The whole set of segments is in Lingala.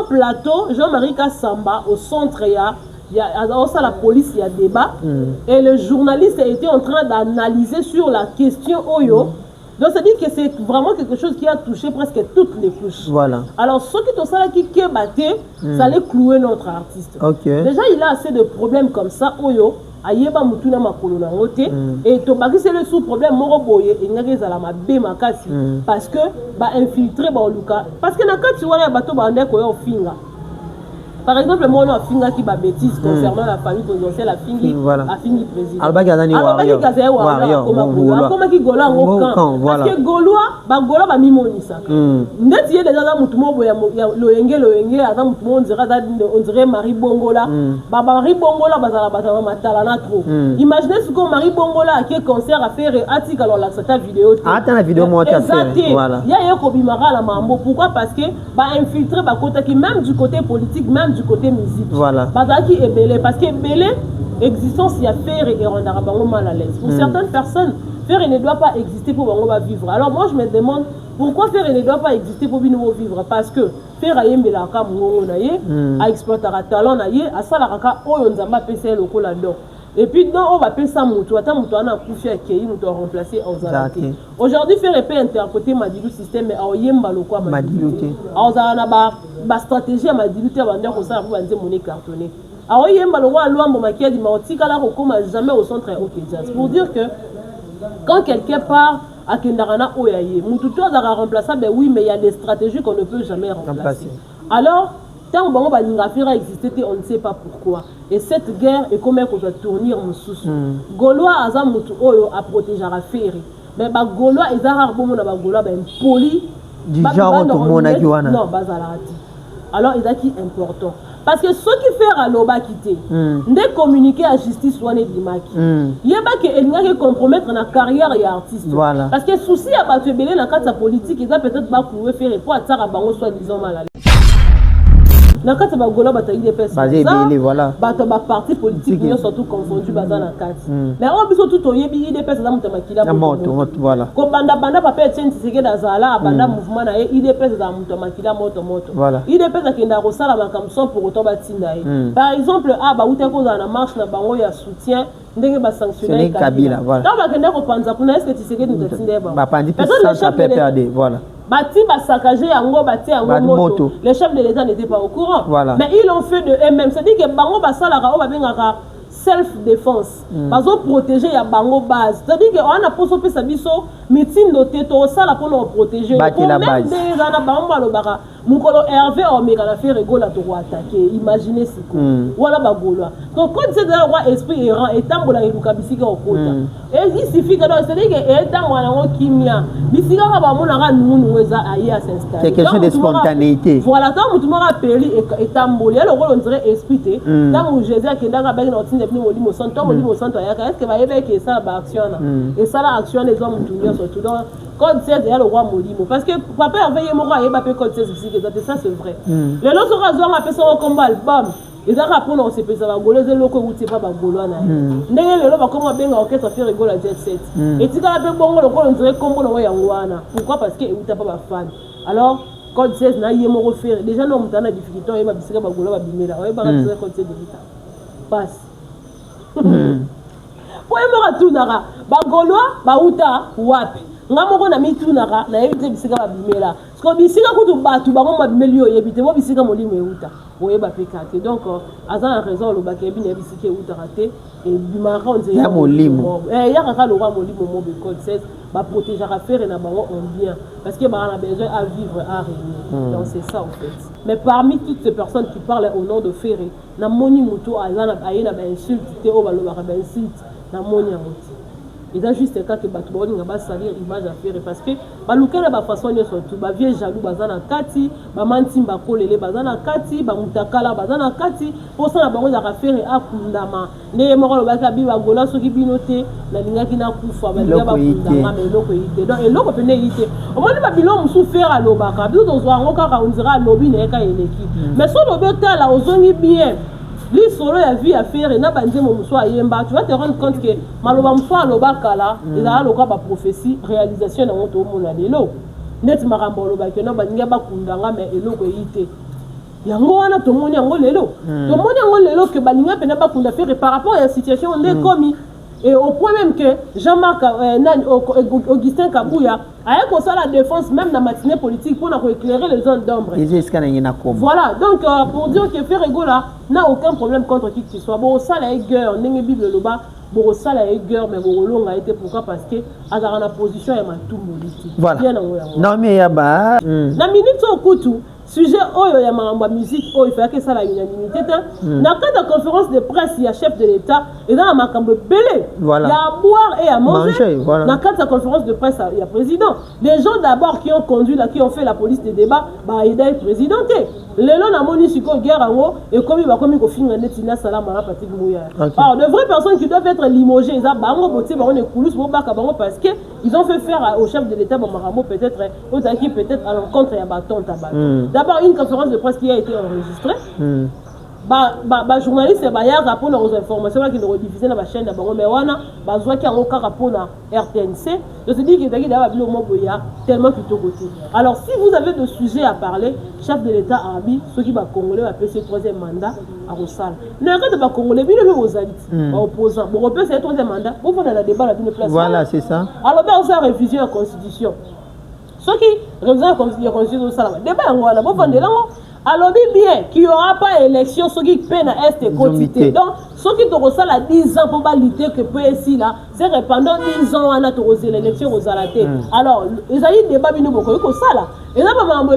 au plateau, Jean-Marie Kassamba, au centre, il y a la police, il y a débat. Et le journaliste était en train d'analyser sur la question Oyo. Donc, ça dit que c'est vraiment quelque chose qui a touché presque toutes les couches. Voilà. Alors, ceux qui ont ça qui batté, ça allait clouer notre artiste. Déjà, il a assez de problèmes comme ça, Oyo. Ayeba mutuna makolo na ngote et to bakise le sous problème moro boye et ngaki za la mabe makasi parce que ba infiltrer ba luka parce que na kati wana bato ba ndeko yo finga. Par exemple, moi, on a finga qui va bêtise concernant la famille présidentielle, la fingi président. Alba Gazani Warrior. Comment qui gola en camp? Parce que Gola va mimonisa. Net y a déjà dans Moutumo, Loenge, Adam Moutumo, on dirait Marie Bongola. Marie Bongola, Bazala Matalana trop. Imaginez ce que Marie Bongola a quel concert à faire et article alors là, cette vidéo. Attends la vidéo, moi, tu as fait. Voilà. Il y a un Kobimara la Mambo. Pourquoi? Parce que va infiltrer, même du côté politique, même du côté musique. Voilà. Bazaki est belé parce que belé existence il y a faire et on a mal à l'aise. Pour certaines personnes, faire ne doit pas exister pour qu'on va vivre. Alors moi je me demande pourquoi faire ne doit pas exister pour nous vivre parce que faire aye melaka mungo naye a exploiter talent naye a sala raka oyo nzamba pese loko là-dedans. Et puis non, on va payer ça moutou. Attends, moutou on a couché à Kéi, moutou remplacer en Zalaté. Aujourd'hui, faire épée interpréter Madilou système, mais à Oyemba le quoi Madilou. À Ozana ba stratégie à Madilou, tu vas dire qu'on s'en va dire monnaie cartonnée. À Oyemba le roi Loambo Makia dit Maotika là, on jamais au centre OK Jazz. Pour dire que quand quelqu'un part à Kendarana Oyaye, moutou tu vas remplacer, ben oui, mais il y a des stratégies qu'on ne peut jamais remplacer. Alors, tant que on a existé, on ne sait pas pourquoi. Et cette guerre est comme qu'on doit tourner en sous. Gaulois a protégé la ferry. Mais Gaulois est rare pour mon Gaulois poli. Non, alors il a qui important. Parce que ceux qui font à l'oba quitter, ne communiquer à la justice soit n'est pas il y a pas que compromettre la carrière et artiste. Voilà. Parce que souci à battre belé dans la politique, ils ont peut-être pas pouvoir faire et pour attirer à bango soit disant mal à l'aise. Na kati ba gola bataille des personnes voilà bato ba parti politique ils surtout confondu bazana na kati mais on biso tout oyebi des personnes za mutamakila moto voilà ko banda papa tient tsike da zala banda mouvement na ye des personnes za mutamakila moto voilà des personnes qui nda ko sala makamso pour auto batinda par exemple ba uta ko za na marche na bango ya soutien ndenge ba sanctionner Kabila voilà donc ba kenda ko panza kuna est-ce que tsike nous tinde ba pandi ça PPRD voilà Bati va saccager yango bati yango moto. Les chefs de l'État n'étaient pas au courant. Voilà. Mais ils l'ont fait de eux-mêmes. C'est-à-dire que bango basala ka o ba bengaka self-défense. Bazo protéger ya bango base. C'est-à-dire que on a posé sa biso meeting doté to sala pour nous protéger. Pour même des ana bango balobaka mukolo Hervé omeka na faire rigola to attaquer. Imaginez ce que voilà bagolo. Donc quand c'est dans le roi esprit errant et tambola eluka bisika okota. Et il suffit que c'est-à-dire que étant moi na kimia bisika ka ba mona ka nunu weza ayi à s'installer. C'est quelque chose de spontanéité. Voilà, tant mutu mora peli et tambola le rôle on dirait esprit dans mon Jésus qui ndanga ba na otinde puis molimo santo ayaka est-ce que va yebe que ça ba action na et ça la action les hommes mutu surtout donc code 16 il y a le roi molimo parce que papa Hervé mo roi yeba pe code 16 aussi que ça c'est vrai. Les autres raisons on appelle ça comme album. Ils ont rappelé on sait pas ça va goler le loco ou c'est pas ba goloa na. Ndenge le ba comment benga orchestre faire rigola jet set. Et tu quand pe bongo le on dirait combo no yangwana. Pourquoi? Parce que il t'a pas fan. Alors code 16 na yemo refaire déjà non mutana difficulté on yeba bisika ba goloa ba bimela. On yeba ka code 16 de vita. Passe. Pour yemo tunara ba goloa ba uta wapi. Ngamoko na mitunara na yebite bisika ba bimela. Parce que bisika kutu batu bango ma bimelio yebite mo bisika molimo euta. Oyeba pekate donc azana raison lo bakebi na bisika euta raté et bimara on dit ya molimo. Ya kaka lo roi molimo mo be code 16 ba protéger à faire na bango on bien parce que ba na besoin à vivre à régner. Donc c'est ça en fait. Mais parmi toutes ces personnes qui parlent au nom de Ferré, na moni muto azana ayena ba insulte te o ba lo ba insulte na moni ya muto. Il a juste cas que Batouba n'a salir image à faire parce que Balouka ba façon de surtout ba vieux jaloux bazana kati ba mantimba kolele bazana kati ba mutakala bazana kati pour ça na bango za faire a kundama ne moko lo baka bi ba gola soki binote na lingaki na kufa ba liga ba kundama mais loko ite donc eloko pene ite au moins ba bilon musu faire a lobaka biso to zo ngoka ka on dira lobi na ka eleki mais so lobeta la ozongi bien. Lui solo a vu à faire et n'a pas dit mon soir yemba. Tu vas te rendre compte que maloba msoa loba kala il a loka ba prophétie réalisation dans mon monadelo. Net marambo loba que na ba ninga ba kundanga mais eloko yité. yango wana tomoni yango lelo tomoni yango lelo que balinga pena bakunda faire par rapport à la situation on est commis et au point même que Jean-Marc Augustin Kabouya a eu ça la défense même dans la matinée politique pour éclairer les zones d'ombre. Voilà, donc pour dire que Ferrego là n'a aucun problème contre qui que ce soit. Bon, ça la guerre, on est Bible le bas, bon, ça la guerre, mais bon, long a été pourquoi parce que à la position il y a tout politique. Voilà. Non mais yaba. Na minute au couteau. Sujet oyo ya mamba musique oyo il faut que ça la unanimité na cas de conférence de presse il y a chef de l'état et dans makambo belé il y a à boire et à manger voilà. Na cas de conférence de presse il y a président les gens d'abord qui ont conduit là qui ont fait la police des débats bah il est présidenté lelo na moni siko guerre ango et comme il va comme ko finga netina salama na Patrick Mouya alors de vraies personnes qui doivent être limogées ça bango boté bango ne koulous bo baka bango parce que ils ont fait faire au chef de l'état Mamaramo peut-être qui peut-être à l'encontre ya baton tabac. D'abord, une conférence de presse qui a été enregistrée. Journaliste ba ya rapport aux informations qui nous rediffuser dans la chaîne d'abord mais wana bazwa qui a un rapport na RTNC. Je te dis que daki d'abord bilo moboya tellement plutôt côté. Alors si vous avez de sujets à parler, chef de l'état arabi, ceux qui va congolais va passer troisième mandat à Rossal. Ne regarde pas congolais bilo aux alliés opposants. Bon repère c'est troisième mandat, vous faites la débat la place. Voilà, c'est ça. Alors ben on a révision la constitution. Ceux qui révisent la constitution ça là. Débat en voilà, bon fondé là. Alors bien qu'il n'y aura pas élection, ceux qui peinent à est quotidien. Donc, ceux qui ont ça 10 ans pour valider que PSI là, c'est pendant 10 ans on a autorisé l'élection aux alatés. Alors, ils ont eu des débats comme ça là. Et là, on va me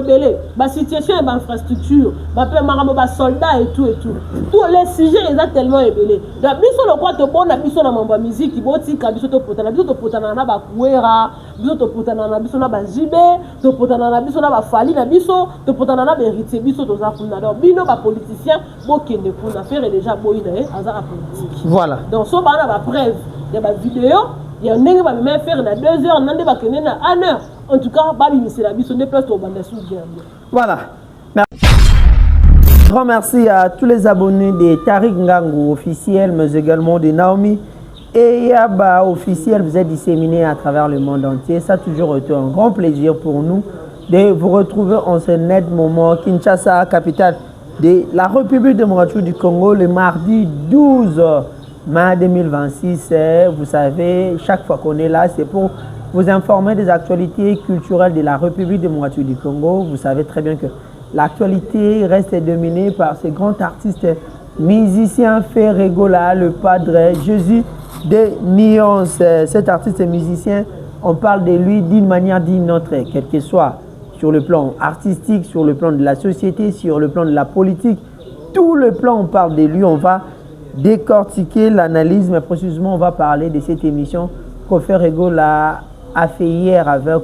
la situation est l'infrastructure, ma soldats et tout et tout. Tous les sujets ils ont tellement ébélé. Donc, biso le quoi te bon, biso na mamba musique, qui boti kabiso to potana na ba kuera, biso to potana na biso na ba jibe, to potana na biso na ba fali na biso, to potana na héritier biso to za kuna. Donc, bino ba politicien, bo kende kuna faire déjà boina azara politique. Voilà. Donc, so ba na ba preuve, il y a ba vidéo, il y a un nègre va même faire na 2 heures, nande ba kende na 1 heure. En tout cas, c'est la mission de place au Bandasou. Voilà. Grand merci à tous les abonnés de Tariq Ngango officiel, mais également de Naomi et Yaba officiel. Vous êtes disséminés à travers le monde entier. Ça a toujours été un grand plaisir pour nous de vous retrouver en ce net moment. Kinshasa, capitale de la République démocratique du Congo, le mardi 12 mai 2026. Vous savez, chaque fois qu'on est là, c'est pour vous informer des actualités culturelles de la République démocratique du Congo. Vous savez très bien que l'actualité reste dominée par ces grands artistes musiciens, Ferrego là, le Padre, Jésus de Nuance. Cet artiste musicien, on parle de lui d'une manière d'une autre, quel que soit sur le plan artistique, sur le plan de la société, sur le plan de la politique. Tout le plan, on parle de lui, on va décortiquer l'analyse, mais précisément on va parler de cette émission que Ferrego là a fait hier avec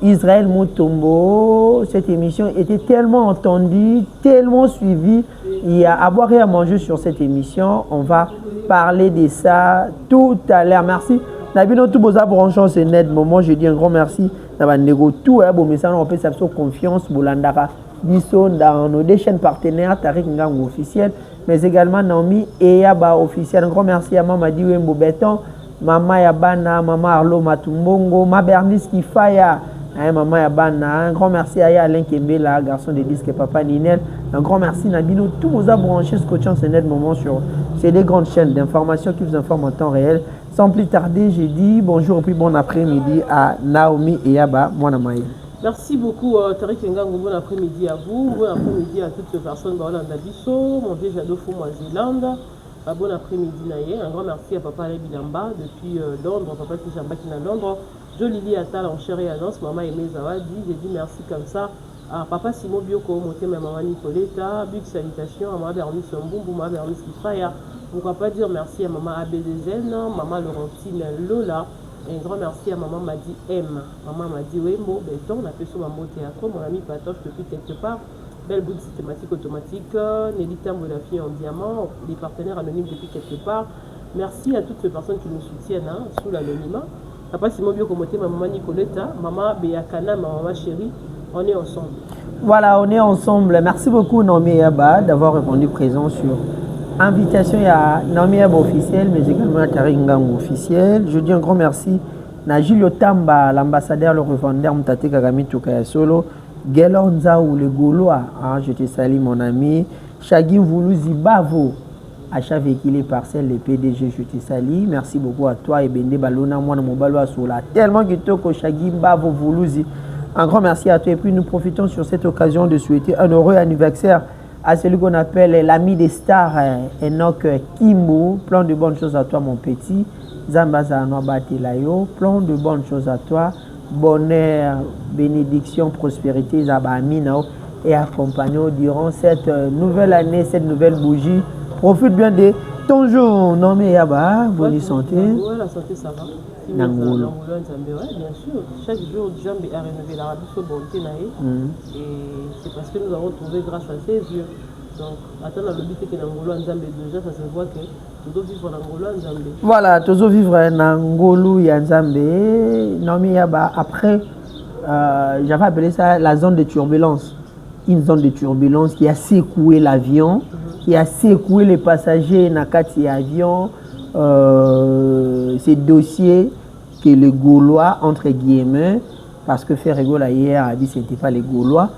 Israël Mutombo. Cette émission était tellement entendue, tellement suivie. Il y a à boire et à manger sur cette émission. On va parler de ça tout à l'heure. Merci. Nabino tout beau branchant ce net moment. Je dis un grand merci. Nabanego tout bon message on peut s'absorber confiance Bolandara Biso dans nos deux chaînes partenaires Tariq Ngango officiel, mais également Naomi et Yaba officiel. Un grand merci à Maman Diwembo Béton. Maman Yabana, Maman Arlo Matumbongo, Ma Bernice Kifaya, Maman Yabana, un grand merci à Alain Kembela, garçon de disque Papa Ninel, un grand merci Nabino, tous vos a branché scotchant ce net moment sur ces deux grandes chaînes d'information qui vous informent en temps réel. Sans plus tarder, j'ai dit bonjour et puis bon après-midi à Naomi et Yaba, moi Namaï. Merci beaucoup Tariq Ngango, bon après-midi à vous, bon après-midi à toutes les personnes dans Bisso, mon vieux Jado Fouma Zélande. Bon après-midi Naye, un grand merci à Papa Alain Bilamba depuis Londres, Papa Tijamba qui est à Londres, Jo Lili Attal en chair et annonce, Maman Aimé Zawadi, j'ai dit merci comme ça à Papa Simon Bioko, Moté, Maman Nicoletta, big salutation à Maman Bernice Mboumbo, Maman Bernice Kifaya, pourquoi pas dire merci à Maman ABDZN, Maman Laurentine Lola, et un grand merci à Maman Madi M, Maman Madi Wembo, Béton, on a fait sur Mambo Théâtre, mon ami Patoche depuis quelque part. Belle boule systématique automatique, Nélita Moulafi en diamant, des partenaires anonymes depuis quelque part. Merci à toutes les personnes qui nous soutiennent sous l'anonymat. Papa Simon Biokomoté, ma maman Nicoletta, maman Béakana, ma maman chérie, on est ensemble. Voilà, on est ensemble. Merci beaucoup Naomi Yaba d'avoir répondu présent sur invitation à Naomi Yaba officiel, mais également à Tariq Ngango officiel. Je dis un grand merci à Julio Tamba, l'ambassadeur, le revendeur Mtate Kagami Tukaya Solo. Gelonza ou le Gaulois, hein, je te salue mon ami. Chagim Voulouzi Bavo, achat véhicule et parcelle, le PDG, je te salue. Merci beaucoup à toi et Bende Balona, moi, mon balois sur la tellement que toi, Chagim Bavo Voulouzi. Un grand merci à toi. Et puis nous profitons sur cette occasion de souhaiter un heureux anniversaire à celui qu'on appelle l'ami des stars, Enoch Kimbo. Plein de bonnes choses à toi, mon petit. Zambaza Noabatilayo, plein de bonnes choses à toi. Bonheur, bénédiction, prospérité, Zabaminao et accompagnons durant cette nouvelle année, cette nouvelle bougie. Profite bien de ton jour. Non, mais Yaba, bonne santé. Oui, la santé, ça va. Nangolo, bien sûr. Chaque jour, Djambe a rénové la rabie sur bonté. Et c'est parce que nous avons trouvé grâce à ses yeux. Donc, attends, le but que Nangolo Nzambe déjà, ça se voit que tout vivre Nangolo Nzambe. Voilà, tout vivre Nangolo Nzambe. Non, mais Yaba, après, j'avais appelé ça la zone de turbulence. Une zone de turbulence qui a secoué l'avion, qui a secoué les passagers dans le avion. Ces dossiers que les Gaulois, entre guillemets, parce que Ferregola hier a dit que ce n'était pas les Gaulois,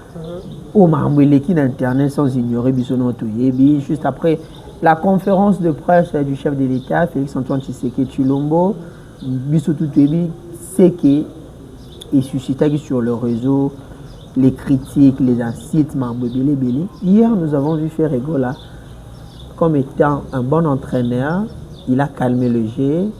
au Marmoué qui d'Internet sans ignorer Bissonoto Yebi, juste après la conférence de presse du chef de l'État, Félix-Antoine Tshisekedi Tshilombo, Bissonoto Yebi, c'est qu'il suscitait sur le réseau les critiques, les incites, Marmoué Bélé. Hier, nous avons vu Ferregola comme étant un bon entraîneur. Il a calmé le jeu.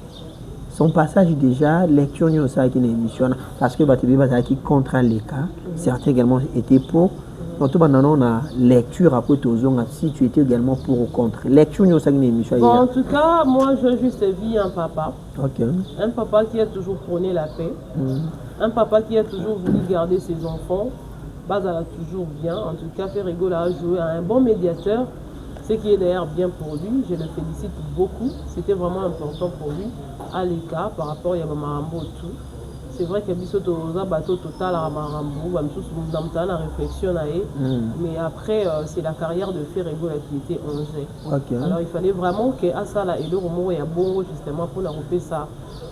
Son passage déjà, lecture n'y a qui émission parce que Batébé Bazaki contre les cas. Certains également étaient pour. Donc tout maintenant on a lecture après si tu étais également pour ou contre. Lecture n'y a qui émission. Bon, en tout cas, moi je juste vis un papa. Okay. Un papa qui a toujours prôné la paix. Un papa qui a toujours voulu garder ses enfants. Bazala toujours bien. En tout cas, Ferregola a joué à un bon médiateur. Ce qui est d'ailleurs bien pour lui, je le félicite beaucoup. C'était vraiment important pour lui à l'écart par rapport à Yamamarambo et tout. C'est vrai que Bissoto a bateau total à Marambo, la réflexion mais après c'est la carrière de Ferregola qui était en jeu. Alors il fallait vraiment que Asala et le Romo et Bongo justement pour la repérer ça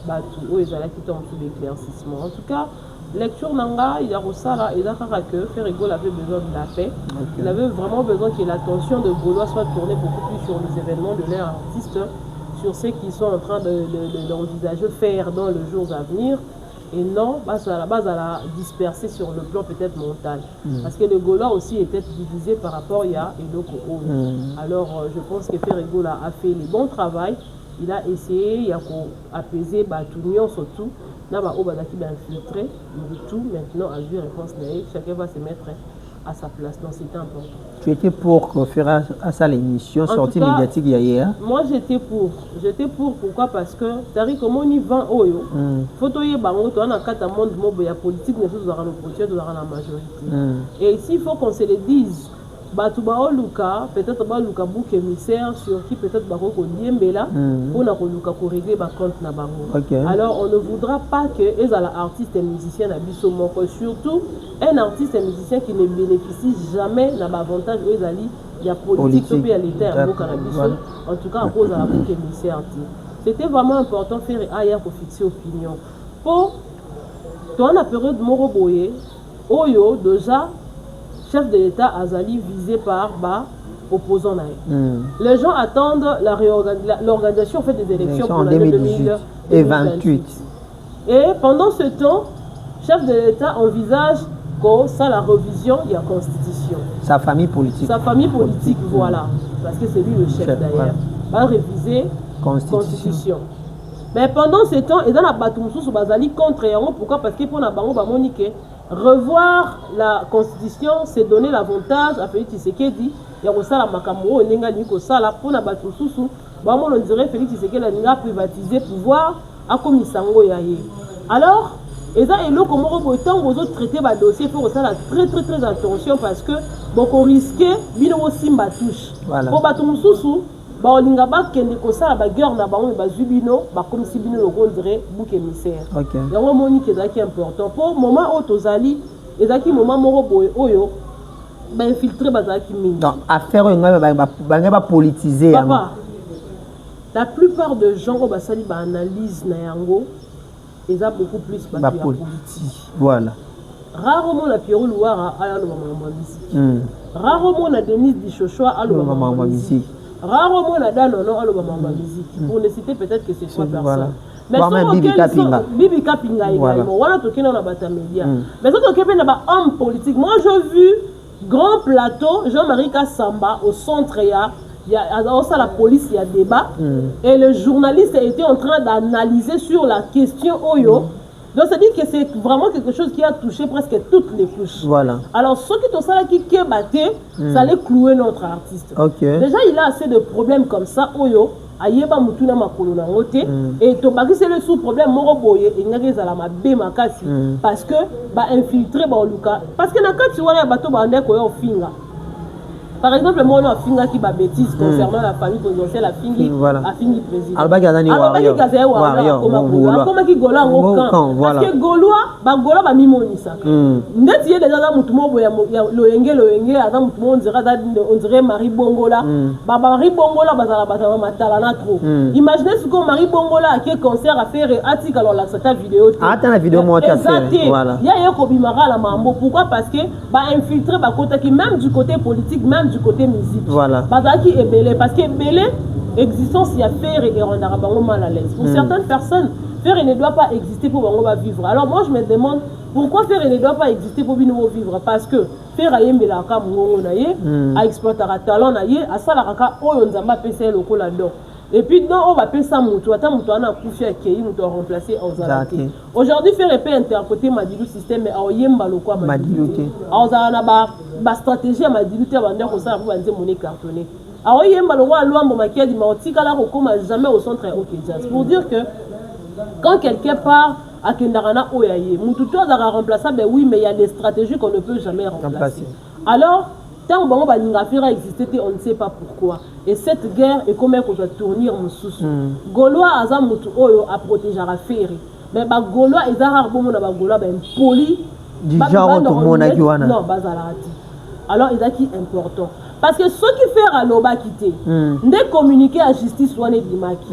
bateau et Zala qui tombe sous l'éclaircissement. En tout cas, lecture Nanga, il y a Rosala et Dakara que Ferregola avait besoin de la paix. Il avait vraiment besoin que l'attention de Gaulois soit tournée beaucoup plus sur les événements de leur artiste, sur ce qu'ils sont en train d'envisager faire dans les jours à venir. Et non, à la base, à la disperser sur le plan peut-être mental. Parce que le Gaulois aussi était divisé par rapport à Eloko. Alors, je pense que Ferregola a fait le bon travail. Il a essayé d'apaiser Batunion surtout. Là, il va infiltrer tout. Maintenant, à jouer réponse naïve, chacun va se mettre à sa place. Donc, c'était important. Tu étais pour faire à ça l'émission sortie médiatique hier? Moi, j'étais pour. J'étais pour. Pourquoi? Parce que, c'est-à-dire comment on y vend, photo y bango, on a quatre monde politique, mais nous aurons l'opposition, nous aurons la majorité. Et ici, il faut qu'on se le dise. Batouba Luka, peut-être Luka Bouk émissaire sur qui peut-être Baroko Diembela, pour Luka régler ma compte na bango. Alors on ne voudra pas que les artistes et musiciens n'abissent surtout un artiste et musicien qui ne bénéficie jamais d'un avantage où il y a politique, il y a l'État, en tout cas à cause de la Bouk émissaire. C'était vraiment important de faire ailleurs pour fixer opinion. Pour dans la période Moroboye, Oyo déjà chef de l'État Azali visé par opposants. Les gens attendent l'organisation fait des élections pour l'année 2028. Et pendant ce temps, chef de l'État envisage que ça la révision de la Constitution. Sa famille politique. Sa famille politique, voilà. Parce que c'est lui le chef d'ailleurs. Va réviser Constitution. Mais pendant ce temps, il y a un Batoumsou sur Bazali contre Yango. Pourquoi? Parce que pour la Bango Bamonique, revoir la Constitution, c'est donner l'avantage à Félix Tshisekedi. Il y a aussi la Makamou, il y a Niko Sala, pour la Batoumsou, on dirait Félix Tshisekedi a privatisé pouvoir à Komisango Yaye. Alors, et ça, et là, comme on va traiter le dossier, il faut faire très attention parce que on risque de simba touche. Pour Batoumsou, baolinga bakende kosala baguerre na bango bazubino comme si bino logo dirait bouc émissaire. Yango monique ezaki important pour moment otozali ezaki moment moko boye oyo ba infiltrer bazaki mingi. Donc affaire nga ba politiser papa. La plupart de gens au basali ba analyse na yango eza beaucoup plus ba politique. Voilà. rarement la Pierrot Louara a le maman musique. Rarement la Denise Dichochoa a le maman musique. Rarement la Danono a le maman musique. Pour ne citer peut-être que c'est 3 personnes. Mais Bibi Kapinga également. Voilà tout qui dans la bataille média. Mais ça tout qui est dans homme politique. Moi j'ai vu grand plateau Jean-Marie Kassamba au centre il y a aussi la police, il y a débat. Et le journaliste était en train d'analyser sur la question Oyo. Donc ça dit que c'est vraiment quelque chose qui a touché presque toutes les couches. Voilà. Alors ceux qui ont ça qui batté, ça allait clouer notre artiste. Déjà il a assez de problèmes comme ça Oyo. Ayeba mutuna makolo na ngote et to bakise le sous problème moko boye ingaki zala mabe makasi parce que ba infiltrer ba luka parce que na kati wana bato ba ndeko yo finga. Par exemple, moi, on a fait qui bêtise concernant la famille présidentielle, la fingi président. Alors, il y a des gens comment qui gola au camp. Parce que Gaulois, Bagola va mimonisa. Net y a des gens qui ont loenge, adam on dirait Marie Bongola. Marie Bongola, bazala matalana trop. Imaginez ce que Marie Bongola a quel concert à faire et article alors là cette vidéo. Attends la vidéo moi tu as fait. Voilà. Il y a un kobimara la mambo. Pourquoi? Parce que ba infiltrer ba côté qui même du côté politique, même du côté musique. Voilà. Parce que Belé, existence, il y a faire et on a mal à l'aise. Pour certaines personnes, faire ne doit pas exister pour vivre. Alors moi je me demande pourquoi faire ne doit pas exister pour vivre. Parce que faire aïe mbelaka mungo naye, à exploiter un talent naye, à ça la raka oyo nzamba pese loko là-dedans. Et puis non, on va payer ça moutou. Attends moutou on a couché à Kéi, moutou a remplacé en Zalaki. Aujourd'hui faire peut interpréter Madilou système mais à yemba loko à Madilou. En Zalana ba stratégie à Madilou te vendre comme ça pour vendre monnaie cartonnée. Alors yemba loko à Luambo makia di maotika là comme jamais au centre OK Jazz. Pour dire que quand quelqu'un part à Kendarana Oyaye, moutou toi a remplacé ben oui mais il y a des stratégies qu'on ne peut jamais remplacer. Alors tant que Baningafira existait, on ne sait pas pourquoi. Et cette guerre est comme elle doit tourner en sous. Gaulois Azamutu Oyo a protégé la ferry. Mais Gaulois et Zahar Bomo na Gaulois ben poli. Du genre tout le monde a Joana. Non, Bazalati. Alors il a qui important. Parce que ceux qui font à l'Oba quitter, de communiquer à justice soit Dimaki.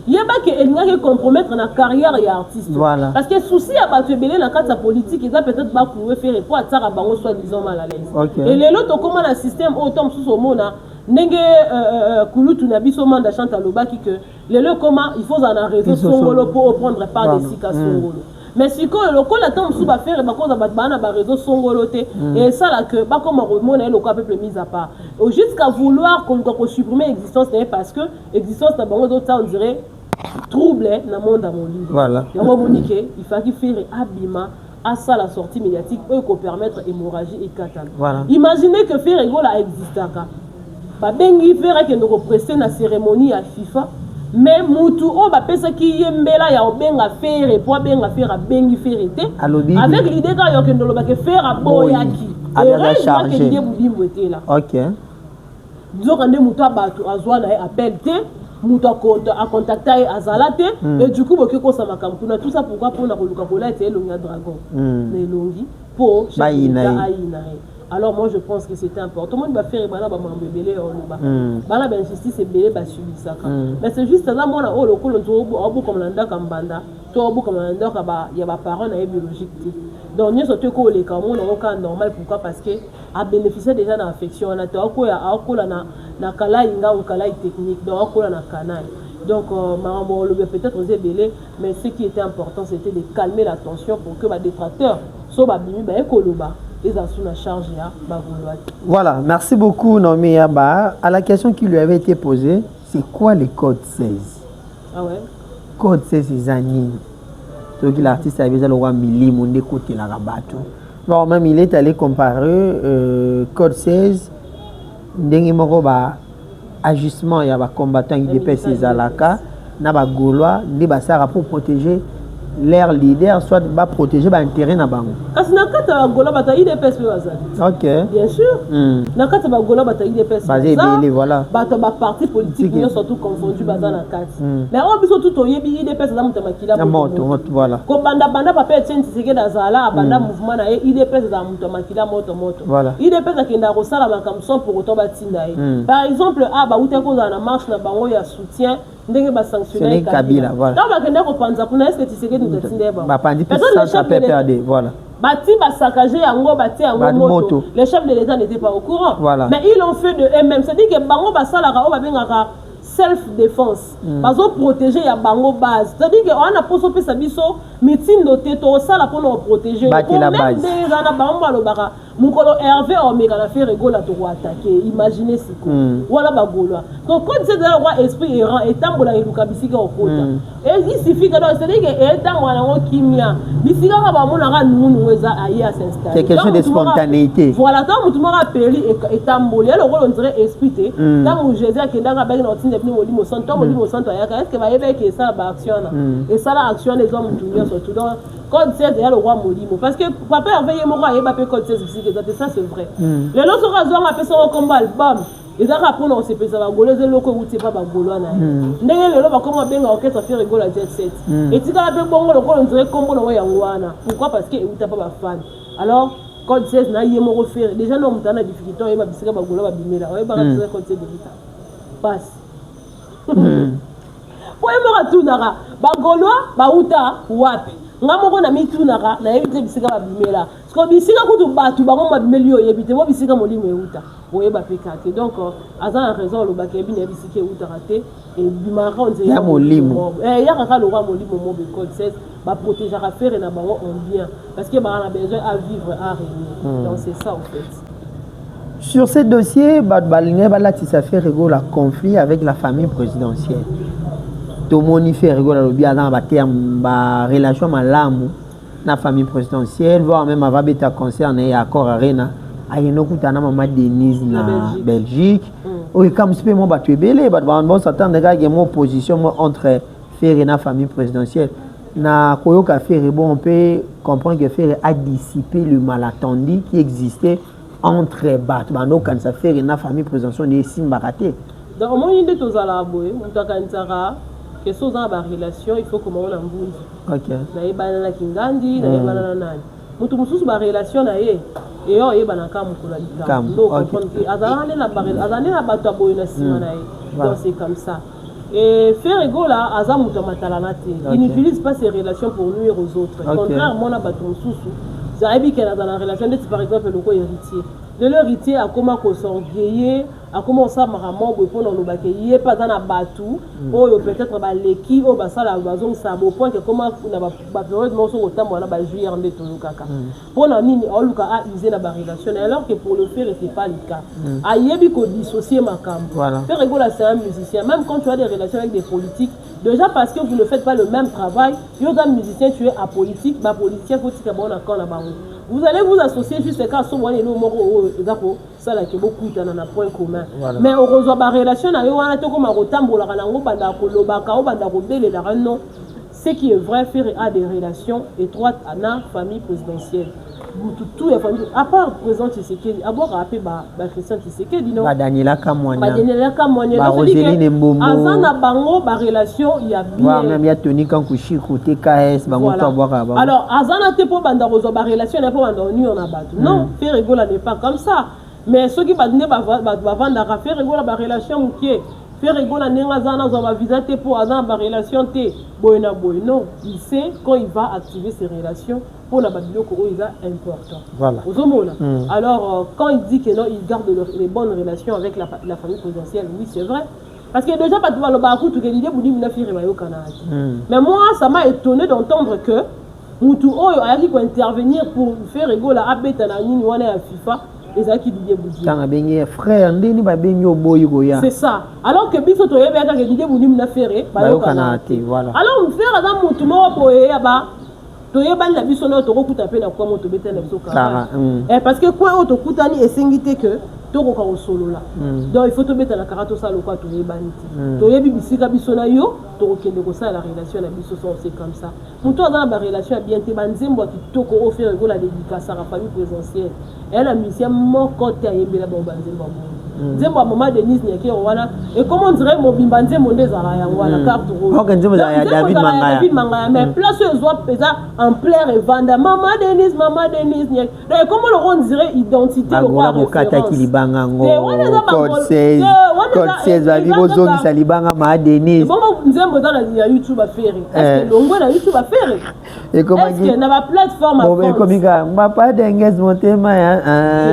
Il y a pas que compromettre la carrière et artiste. Voilà. Parce que souci à battre belé dans la politique, ils ont peut-être pas pouvoir faire pour attirer à bango soit disant mal à l'aise. Et les autres comment un système autant sous au monde nenge kulutu na biso manda chante à l'Oba qui que les autres comment il faut en réseau songolo pour prendre part des sika songolo. Mais si le local attend sous faire et cause à réseau songoloté et ça là que pas comme on est le peuple mis à part jusqu'à vouloir qu'on supprimer l'existence parce que l'existence n'a pas d'autre on dirait trouble dans le monde à mon livre. Voilà. Il faut qu'il faire abîma à ça la sortie médiatique pour permettre hémorragie et catane. Voilà. Imaginez que faire égale à exister pas bengi faire que nous représenter la cérémonie à FIFA. Mais moutou on va penser qu'il y a mbela ya obenga faire et pour benga faire bengi faire été avec l'idée que nous va faire à boyaki et charger que l'idée boudimbo était là. OK. Disons quand moutou abatu azwa na appel te moutou a contacter azalate et du coup bokeko sa makampu tout ça pourquoi pour na koluka kola était longa dragon. Mais longi pour alors moi je pense que c'était important. Tout le monde va faire bana ba mambebele oloba. Bana ba injustice et belé ba subi ça. Mais c'est juste là moi on le colo obo comme landa kambanda. To obo comme landa ka ba ya ba parents na biologique. Donc nous surtout ko le kamo na cas normal pourquoi parce que a bénéficié déjà d'affection na to ko ya akola na kala inga ou kala technique donc akola na canal. Donc maman le peut-être aux belé mais ce qui était important c'était de calmer la tension pour que ba détracteurs so ba bimi ba ekoloba. Voilà, merci beaucoup Naomi Yaba. À la question qui lui avait été posée, c'est quoi le code 16? Ah ouais? Code 16 c'est Zanine. Donc l'artiste avait dit le roi Mili, mon écoute la rabatou. Bon, même il est allé comparer code 16, dengue moroba ajustement il y a des combattants qui dépassent ces alaka, na ba Gaulois, ni ba sara pour protéger leur leader soit va protéger l'intérêt na bango. Kasi na kata Gaulois bata IDPS pe bazali. OK. Bien sûr. Na kata ba Gaulois bata IDPS. Basé belé voilà. Bata ba parti politique ils surtout confondu bazana na kati. Mais on biso tout oyebi IDPS za muta makila moto voilà. Ko banda pa pe tient tseke dazala banda mouvement na IDPS za muta makila moto. Voilà. IDPS akenda ko sala makamso pour autant batinda. Par exemple ba uta ko za na marche na bango ya soutien ndenge ba sanctionner Kabila voilà. Donc ba kenda ko panza kuna est-ce que tu sais que nous tindeba. Ba pandi personne ça peut perdre voilà. Bati ba saccagé yango bati yango moto. Les chefs de l'État n'étaient pas au courant. Voilà. Mais ils l'ont fait de eux-mêmes. C'est-à-dire que bango ba salaka o ba bengaka self-défense. Bazo protéger ya bango base. C'est-à-dire que on a posé pe sabiso meeting noté to sala pour nous protéger. Bati la base. Même des ana bango balobaka mukolo Hervé Omega na fait rigola to attaquer. Imaginez siko. Voilà ba golwa. Donc quand c'est dans roi esprit errant et tambola eluka bisika okota. Et il suffit que c'est-à-dire que étant wana ngo kimia bisika ba mona ka nunu weza aye à s'installer. C'est quelque chose de spontanéité. Voilà, tant mutu mora peli et tambola le rôle on dirait esprit te. Tant Jésus akendanga ba na otinde pni molimo santo molimo santo ayaka est-ce que va yebe que ça ba action na. Et ça la action les hommes mutu surtout donc code 16 il y a le roi molimo parce que papa Hervé moko ayeba pe code 16 bisika ça c'est vrai. Le lot sera zo ma personne comme album. Ils ont rappelé on s'est pesé à Golo, c'est le coup où c'est pas Golo. N'est-ce pas comme on bien orchestre faire rigoler à Jet Set. Et tu as fait bon le on dirait comme on voit Yangoana. Pourquoi? Parce que vous n'êtes pas fan. Alors code 16 n'a yé mon refaire. Déjà non on a difficulté on va biscuit Golo va bimer là. On va pas code 16 de l'État. Passe. Pour moi tout nara. Golo ba uta wapi. Ngamoko na mitunaka na yebite bisika ba bimela parce que bisika kutu batu bango ba bimelio yebite bo bisika molimo euta oyeba pekate donc azana raison lo bakebi na bisika euta raté et bimara on dit ya molimo ya kaka lo roi molimo mo be code 16 ba protéger affaire na bango on bien parce que ba na besoin à vivre à régner donc c'est ça en fait. Sur ce dossier Balinga balatisa fait rigoler la conflit avec la famille présidentielle. Tout le monde fait rigoler le bien dans la relation malamu na famille présidentielle voire même avant bêta concerne accord arena ayeno kutana maman Denise na Belgique oui comme c'est moi battu belé bon s'attendre gars une opposition entre Ferre na famille présidentielle na koyoka Ferre bon on peut comprendre que Ferre a dissipé le malentendu qui existait entre bano quand ça Ferre na famille présidentielle ni simbaraté donc au moins il est aux alaboé mutakansara que sont dans la relation il faut comment on embouille. OK. Na yeba na kingandi na yeba na nani. Mutu mususu ba relation na ye. Et yo yeba na kamu kula lika. Donc comprendre que azana na ba azana na bato boyo na sima na ye. Donc c'est comme ça. Et faire ego là azamu mutu matala na te. Il n'utilise pas ses relations pour nuire aux autres. Contrairement na bato mususu. Zabi que dans la relation de par exemple le co héritier. De l'héritier a comment qu'on s'orgueiller a commencé à maramo pour nous baquer il est pas dans la batou ou peut-être ba leki ou ba sala bazong ça au point que comment na ba période non sur autant on a ba juillet en tout kaka pour na nini on luka a usé la relation alors que pour le faire c'est pas le cas a yebi ko dissocier makam faire rigoler c'est un musicien même quand tu as des relations avec des politiques déjà parce que vous ne faites pas le même travail yo un musicien tu es apolitique ba politicien faut que bon accord na bango vous allez vous associer juste quand son moyen le moko d'accord ça là que beaucoup dans un point commun mais heureusement la relation na yo wana to comme rotambola kana ngo banda ko lobaka o banda ko belela non ce qui est vrai faire a des relations étroites à la famille présidentielle tout les familles à part président Tshisekedi à boire rapper ba Christian Tshisekedi non ba Daniela Kamwanya ba Roseline Mbombo azana bango ba relation il y a bien même ya Tony Kankushi côté KS bango to boire alors azana te po banda rozo ba relation na po banda on a battu non faire rigoler n'est pas comme ça mais ceux qui battent va vendre faire rigoler la relation qui est faire rigoler nenga zana zo va visiter pour azana ba relation te boyna boy non il sait quand il va activer ses relations pour la babilo ko il est important voilà alors quand il dit que non il garde les bonnes relations avec la famille présidentielle oui c'est vrai parce que déjà pas tout le bakou tout que l'idée boudi mina firi ba yo Canada mais moi ça m'a étonné d'entendre que mutu oyo ayaki ko intervenir pour faire rigoler abeta na nini wana ya FIFA. Frère, c'est ça. Alors que biso to yeba ka Didier Boudi na ferré, voilà. Alors on fait adam mutu mo boye ba to yeba na biso no to ko kuta pe na kwa moto beta na biso ka. Parce que quoi auto kutani esengité que to ko ka solo là. Donc il faut to beta na karato ça le quoi to yeba niti. To yebi bisika biso na yo to ko kende ko ça la relation na biso c'est comme ça. Mutu dans la relation bien te banzembo ki to ko offrir ko la dédicace à la famille présidentielle. Elle a mis mon côté à Yébéla Bombanzembo. Zembo maman Denise Nyake wana et comment on dirait mon bimbanze mon désara ya wana carte rouge. David Mangaya mais place eux soit pesa en plein et vanda maman Denise Nyake. Donc comment on dirait identité le quoi référence. Code 16 va vivre aux zones qui salibanga ma Denise. nzembo dans la YouTube à faire. Est-ce que longo na YouTube à faire? Et comment est-ce que na ba plateforme à faire? Komika, ma pas d'engagement tema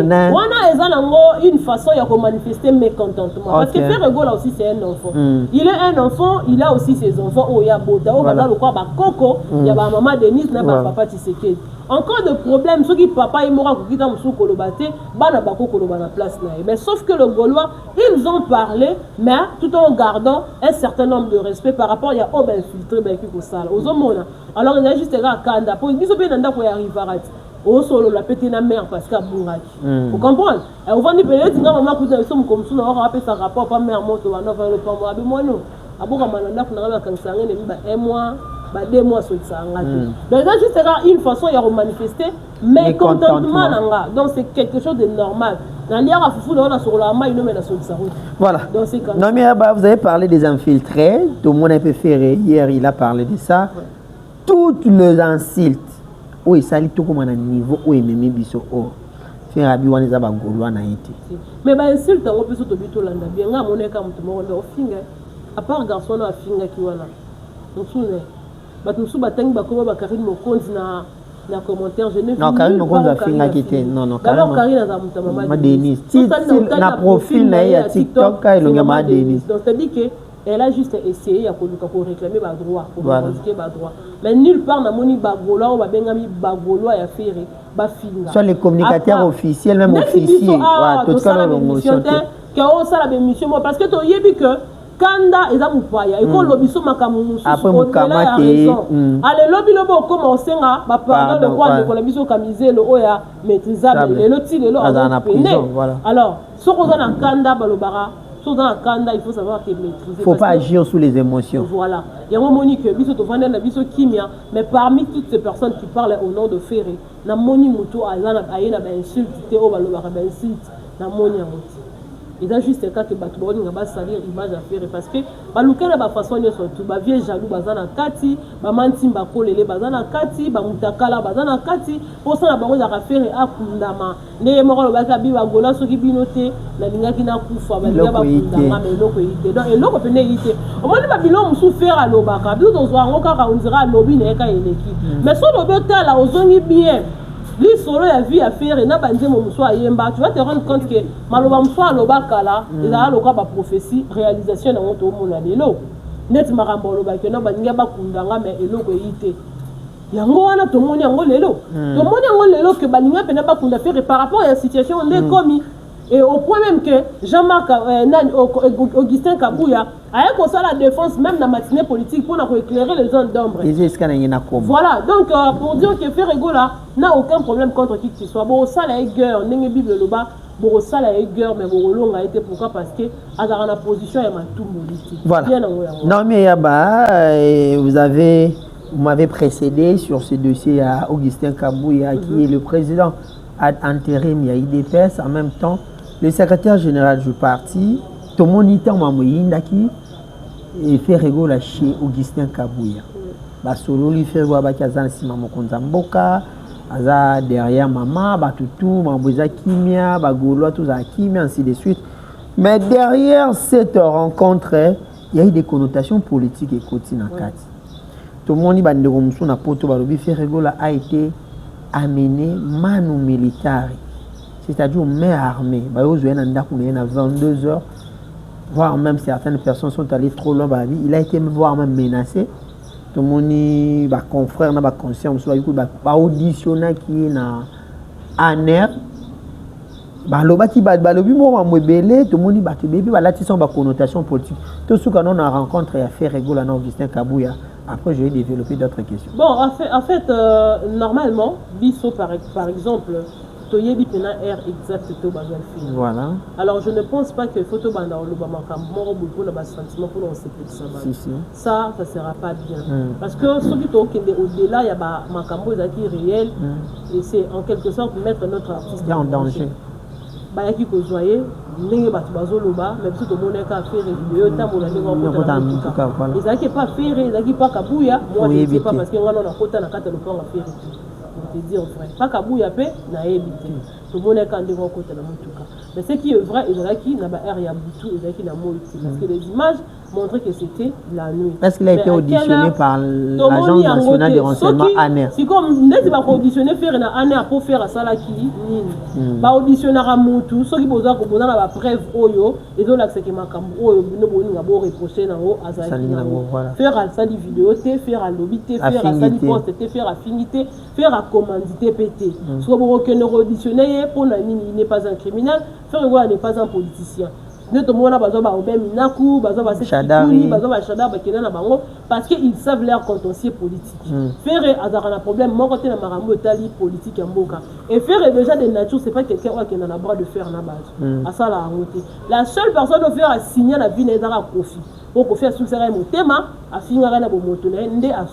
na. Wana ezanango une façon ya ko manifester mécontentement parce que Ferrego là aussi c'est un enfant. Il est un enfant, il a aussi ses enfants au ya bota au bazalo quoi ba koko, ya ba maman Denise na ba papa Tshisekedi. Encore de problème, ceux qui papa et mora qui dans sous kolobate, bana bako koloba na place na. Mais sauf que le Gaulois, ils ont parlé, mais tout en gardant un certain nombre de respect par rapport il y a oh ben filtré ben qui ko sala. Ozomona. Alors il y a juste là kanda pour biso pe nanda ko ya rivarati. Au solo la petite na mère parce qu'à Bouraki. Vous comprenez? Et on va dire peut-être nga maman kuza somme comme ça on rappelle ça rapport pas mère moto va no le pas moi abi moi non. Aboka mananda kuna ba kansanga ne ba un mois. 2 mois sur ça. Donc ça juste une façon de manifester mécontentement. Donc c'est quelque chose de normal. Voilà. Non mais vous avez parlé des infiltrés. Tout le monde a fait hier, il a parlé de ça. Ouais. Toutes les insultes. Oui, ça lit tout comme un niveau où il me biso oh. Faire abi wana za bangolwa na été. Mais ba insulte on peut se tobi to landa bien nga moneka mutu mo ndo finga. À part garçon na finga ki wana. Nsune. Batusu batangi bakoma bakarine mokonzi na commentaire je ne non Karine mokonzi afinga kite non alors Karine za muta mama Denise na profil na ya TikTok ka ilonga ma Denise donc ça dit que elle a juste essayé pour réclamer ba droit pour revendiquer ba droit mais nulle part na moni bagolo ou ba bengami bagolo ya faire ba finga soit les communicateurs officiels même officiers wa tout ça la mission que on ça la mission parce que to yebi que Kanda eza mupaya eko lobiso makamusu au-delà raison ale lobi lobo koma osenga ba pardon le roi de kolabiso kamizelo oya maîtrisable le loti le en prison voilà alors soko za na Kanda balobara so dans la Kanda il faut savoir que maîtriser faut pas agir sous les émotions voilà yango moni que biso to vanda na biso kimia mais parmi toutes ces personnes qui parlent au nom de Ferré na moni muto azana ayena ba insulte te o balobara ba insulte na moni yango. Il a juste cas que Batouani n'a pas salir image à faire parce que Balouka n'a pas façon de sortir, ba vieux jaloux bazana kati, ba mantim ba kolele bazana kati, ba mutakala bazana kati, pour ça la baronne a faire à kundama. Ne moro le baka bi ba gola so ki binote, na linga ki na kufa ba linga ba kundama mais loko ite. Donc eloko pene ite. Au moins ba bilon musu faire à lobaka, bi to zo ngoka ka on dira lobi na ka eleki. Mais so lobeka la ozongi bien. Lui solo ya vie à faire na banze mo muso ayemba tu vas te rendre compte que maloba muso aloba kala eza loka ba prophétie réalisation na moto mona lelo net marambo loba ke na baninga bakundanga mais eloko yite yango wana to moni yango lelo to moni yango lelo que baninga pena bakunda faire par rapport à la situation on est commis et au point même que Jean-Marc Augustin Kabouya a comme ça la défense même dans la matinée politique pour éclairer les zones d'ombre. Voilà, donc pour dire que Ferrego là n'a aucun problème contre qui que ce soit. Bon, ça la guerre, on n'est Bible le bas, bon, ça la guerre, mais bon, long a été pourquoi parce que à la position il y a tout politique. Voilà. Non mais Yaba, vous m'avez précédé sur ce dossier à Augustin Kabouya qui est le président intérim, il y a IDPS en même temps. Le secrétaire général du parti, Tomonita Mamoyindaki, et fait rigoler chez Augustin Kabouya. Basolo lui fait voir Bakazan Simamo Konzamboka, Aza derrière Maman, Batutu, Mamboza Kimia, Bagolo, tout ça Kimia, ainsi de suite. Mais derrière cette rencontre, il y a eu des connotations politiques et quotidiennes. Tout le monde a été amené manu militaire. C'est-à-dire main armée. À 22h, voire même certaines personnes sont allées trop loin. Il a été voire même menacé. Tout le monde, confrère, conscience, auditionné qui est en air. Tout le monde a connotation politique. Tout ce qu'on a rencontré à faire rigoler à Augustin Kabouya. Après, je vais développer d'autres questions. Bon, en fait normalement, Bisso, par exemple, Toyebi Pena R exact to bazal film. Voilà. Alors, je ne pense pas que photo banda ou le bamaka moro pour le sentiment pour on ça. Ça sera pas bien. Parce que ce qui est au-delà, il y a makambo qui réel et c'est en quelque sorte mettre notre artiste en danger. Bayaki ko joyeux, ndenge batu bazoloba, mais biso to moneka faire vidéo tambola ndenge ko kota. Ils n'ont pas faire, ils n'ont pas Kabouya, moi je ne sais pas parce que ngalo na kota na kata lokanga faire. Je te dis en vrai, pas Kabouya pe na ebité. To moneka ndenge ko kota na mutuka. Mais ce qui est vrai, ils ont qui na ba area butu, ils ont qui na moïti parce que les images montrer que c'était la nuit. Est-ce qu'il a été auditionné par l'Agence nationale de renseignement ANER? Si comme n'est pas auditionné faire un ANER pour faire ça là qui ba auditionner à Moutou, ceux qui posent la preuve oyo et donc là c'est que ma cambo oyo no boni nga bo reprocher na o azali faire à ça di vidéo te faire à lobby te faire à ça di poste te faire affinité faire à commandité pété. Ce que que nous auditionner pour na nini il n'est pas un criminel, faire quoi n'est pas un politicien. Nous tout le monde a besoin de Minaku, besoin de Chadari, besoin de Chadari, parce qu'ils savent leur contentieux politique. Faire un problème, moi quand on a marambo tali politique en boka. Et faire déjà de nature, c'est pas quelqu'un qui a le bras de faire na base. À ça la route. La seule personne qui faire signer la vie n'est pas Kofi. Pour Kofi a souscrit mon thème, a fini à la motoné, ndé à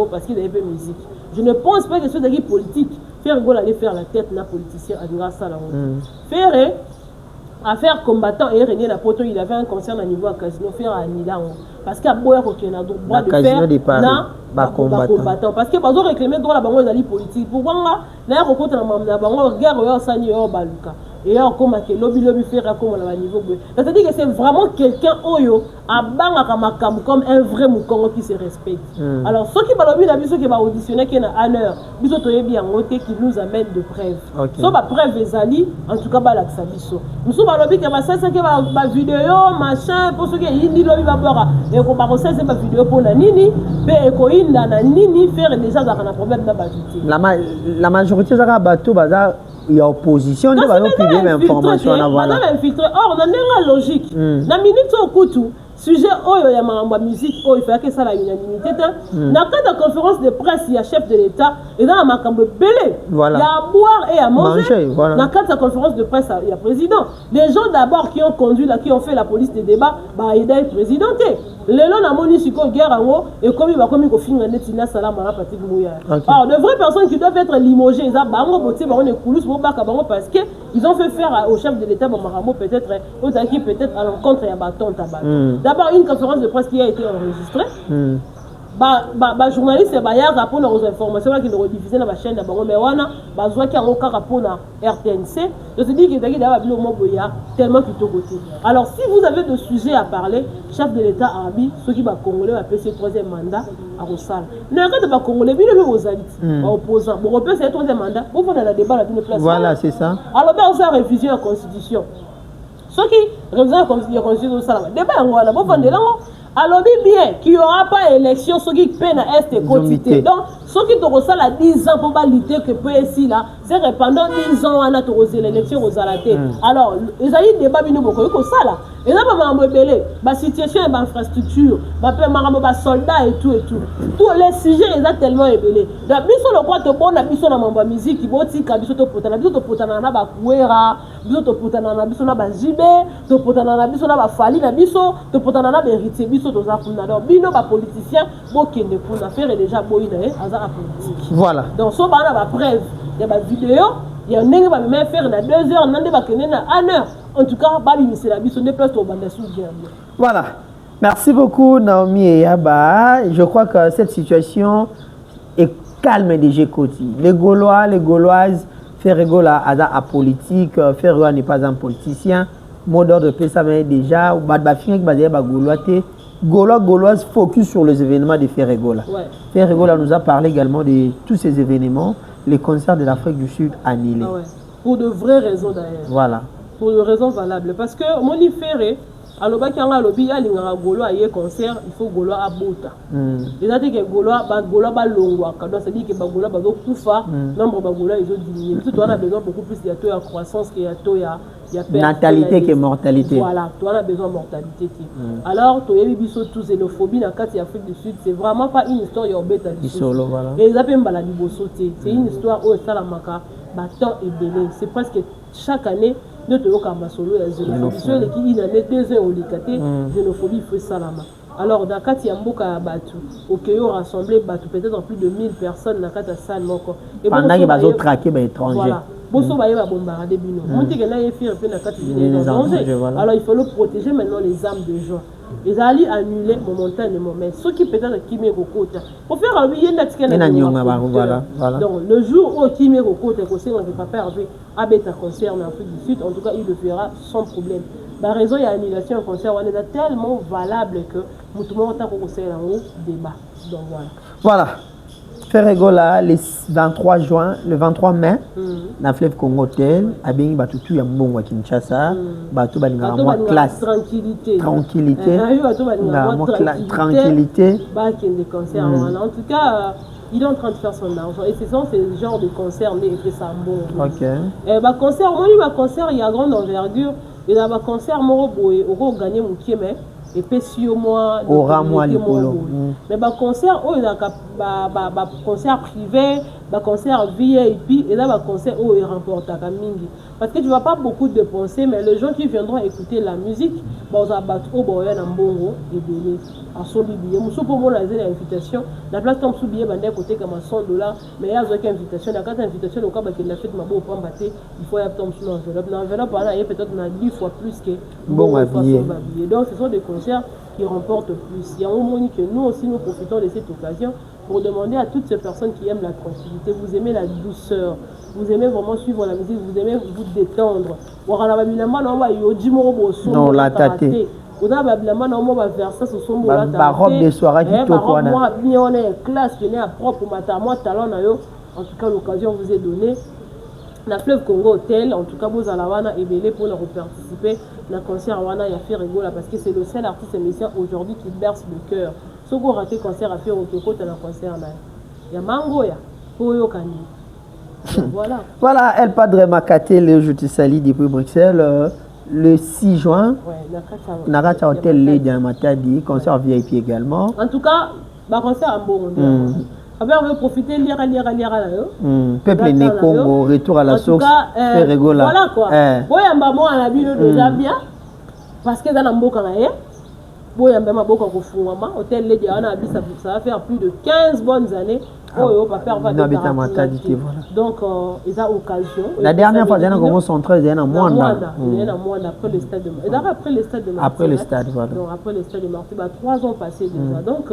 parce qu'il avait fait musique. Je ne pense pas que ce soit politique. Faire go aller faire la tête na politicien à dire ça la route. Faire affaire combattant et René Napoto, il avait un concert à niveau à Casino faire à Milan parce qu'à Boya qu'il a droit de faire na combattant parce que bazo réclamer droit la bango dali politique pourquoi là rencontre na bango guerre yo sani yo baluka et comme que lobby faire comme à niveau c'est-à-dire que c'est vraiment quelqu'un oyo a banga comme un vrai moukongo qui se respecte. Alors ceux qui balobi na biso qui va auditionner qui na honneur biso toyebi yango te qui nous amène de preuves so ba preuve ezali en tout cas ba la biso nous balobi que ba ça que ba vidéo machin pour ceux qui indi lobby ba bora et ko ba ça c'est ba vidéo pour na nini pe ko inda na nini faire déjà ça na problème na ba la majorité ça bateau bazar il y a opposition de va publier l'information na voilà or on a une logique na minute au kutu sujet oyo ya mamba musique oyo il faut que ça la unanimité na cas de conférence de presse il y a chef de l'état et dans la makambo belé il y a à boire et à manger na cas de conférence de presse il y a président les gens d'abord qui ont conduit là qui ont fait la police des débats bah il est présidenté les gens na moni siko guerre en et comme il va comme ko finga netina salama na Patrick Mouya alors de vraies personnes qui doivent être limogées ça bango boté bango ne koulous bo baka bango parce que ils ont fait faire au chef de l'état Mamaramo peut-être qui peut-être à l'encontre ya baton tabac. D'abord, une conférence de presse qui a été enregistrée. Journaliste pour nos informations qui nous rediffusent dans la chaîne d'abord mais wana bazwa qui a encore rapport na RTNC je te dis que d'ailleurs le mot boya tellement plutôt côté. Alors si vous avez de sujets à parler chef de l'état arabe ceux qui va congolais va passer troisième mandat à Rosal ne quand pas congolais bien le aux habitants opposants bon on c'est troisième mandat pour faire la débat la place voilà c'est ça alors ben on a révision la constitution ceux qui révision la constitution ça débat on va bon fonder là alors bien qu'il n'y aura pas élection ceux qui peine à est quotidien donc ceux qui te ça la 10 ans pour lutter que peut ici là c'est pendant 10 ans on a tosé l'élection aux alatés alors ils ont débat bino boko ko ça là et là ba mbelé ba situation ba infrastructure ba pe maramo ba soldats et tout tous les sujets ils ont tellement ébélé donc biso le quoi to bona biso na mamba musique qui boti ka biso to potana na ba kuera biso to potana na biso na ba jibe to potana na biso na ba fali na biso to potana na héritier biso to za kuna donc bino ba politicien bo kende pour affaire déjà boina aza politique voilà donc so ba na ba preuve il y a ba vidéo il y a un nègre va même faire na 2 heures nande ba kende na 1 heure en tout cas ba bi c'est la biso ne place to banda sous bien voilà merci beaucoup Naomi et Yaba je crois que cette situation est calme déjà côté les Gauloises faire rigoler à politique faire rigoler n'est pas un politicien mot d'ordre de ça mais déjà ba fin que ba Gaulois Gauloise focus sur les événements de Ferregola. Ferregola nous a parlé également de tous ces événements, les concerts de l'Afrique du Sud annulés. Pour de vraies raisons d'ailleurs. Voilà. Pour de raisons valables. Parce que mon Ferré, alors bah quand lobby a l'ingara Gaulois a concert, il faut Gaulois à Bota. C'est-à-dire que Gaulois ba longwa, quand ça dit que Gaulois ba do kufa, nombre ba Gaulois ils ont diminué. Surtout on a besoin beaucoup plus de taux à croissance qu'il y a taux à natalité que mortalité. Voilà, tu as besoin de mortalité. Alors, tu as vu tous xénophobie dans l'Afrique du Sud, c'est vraiment pas une histoire bête à voilà. Et ils appellent la sauter. C'est une histoire où ça la maca, temps est belé. C'est presque chaque année, nous te avons solo la xénophobie. Sur les qui il année 2 ans au licaté, xénophobie fait ça la maca. Alors, dans le cas Mboka Batu, au Kéo rassemblé Batu, peut-être plus de 1000 personnes dans le salle. Pendant qu'ils vont traquer les étrangers. Voilà. Alors il faut le protéger maintenant les âmes de gens. Ils allaient annuler momentanément, mais ceux qui peut-être qui mettent au côté. Pour faire un billet donc le jour où qui met au côté, on ne peut pas perdre un concert en Afrique du Sud, en tout cas il le fera sans problème. La raison, il y a annulation au concert, on est tellement valable que tout le monde a conseillé un débat. Donc voilà. Voilà. Ferregola, le 23 juin, le 23 mai, dans le fleuve Congo Hotel, à Bengi Batutu, à Mbongo à Kinshasa, Batu Baningama, classe. Tranquillité. Tranquillité. Tranquillité. En tout cas, il est en train de faire son argent. Et ce sont ces genres de concerts mais que ça bon. Ok. Concert, il y a grande envergure. Et dans le concert, on va gagner mon pied, et puis si au moins mais concert il y a concert privé concert VIP et là concert où il remporte à mingi parce que tu vas pas beaucoup dépenser mais les gens qui viendront écouter la musique on va battre au boya na mbongo et belé à son billet muso pour moi la invitation la place comme sous billet bandé côté comme $100 mais il y a une invitation la carte invitation au cas qu'il a fait ma beau pas battre il faut y avoir sur l'enveloppe voilà et peut-être on a 10 fois plus que bon habillé donc ce sont des concerts qui remportent plus. Il y a un moment que nous aussi nous profitons de cette occasion pour demander à toutes ces personnes qui aiment la tranquillité, vous aimez la douceur, vous aimez vraiment suivre la musique, vous aimez vous détendre. Non, la tâte. On a verser ce son la robe de soirée qui toque. Moi, bien on est classe, on est à propre, moi talent en tout cas l'occasion vous est donnée. La Fleuve Congo Hotel, en tout cas, vous allez et belé pour leur participer dans le concert Wana ya Ferregola parce que c'est le seul artiste émission aujourd'hui qui berce le cœur. Si vous ratez concert à Ferregola, dans le concert là, il y a Mango ya Poyo Kani. Voilà. Voilà, El Padre Makate, le jeudi sali depuis Bruxelles, le 6 juin. Ouais, Nakacha Hotel Lady Matadi, concert VIP également. En tout cas, le concert à Mbongo. On veut profiter, lire là. Peuple né Congo, retour à la source, Ferregola. Voilà quoi. Boyamba moi on a vu déjà bien parce que dans Mboka na Boyamba maboka ko fungama hôtel Lady on a vu ça va faire plus de 15 bonnes années. Oh pas faire donc ils ont occasion. La dernière fois j'ai un Congo central, j'ai un mois après le stade de après le stade de Marseille. Après le stade voilà. Donc après le stade de Marseille 3 ans passés déjà. Donc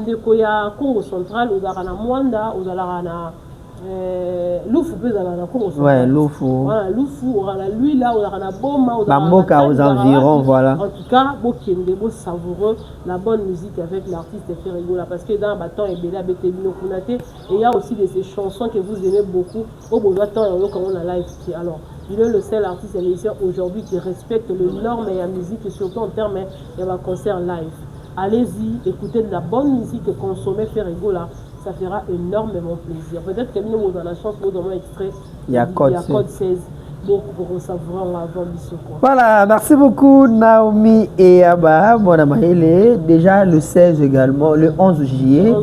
ndeko ya Congo central ozala na Mwanda ozala na Lufu peut ozala na Congo central. Ouais, Lufu. Voilà, Lufu ozala lui là ozala na Boma ozala Bamboka aux environs voilà. En tout cas, bokende bo savoureux la bonne musique avec l'artiste Ferregola parce que dans Baton et Bela Betebino Kunate et il y a aussi de ces chansons que vous aimez beaucoup au besoin temps comme on a live alors il est le seul artiste émission aujourd'hui qui respecte les normes et la musique et surtout en termes de concert live. Allez-y, écoutez de la bonne musique et consommez Ferregola, ça fera énormément plaisir. Peut-être que nous avons la chance de vous extrait. Il y a code 16. Beaucoup pour savoir avant Bissoko. Voilà, merci beaucoup Naomi et Abba, mon amahele. Déjà le 16 également, le 11 juillet.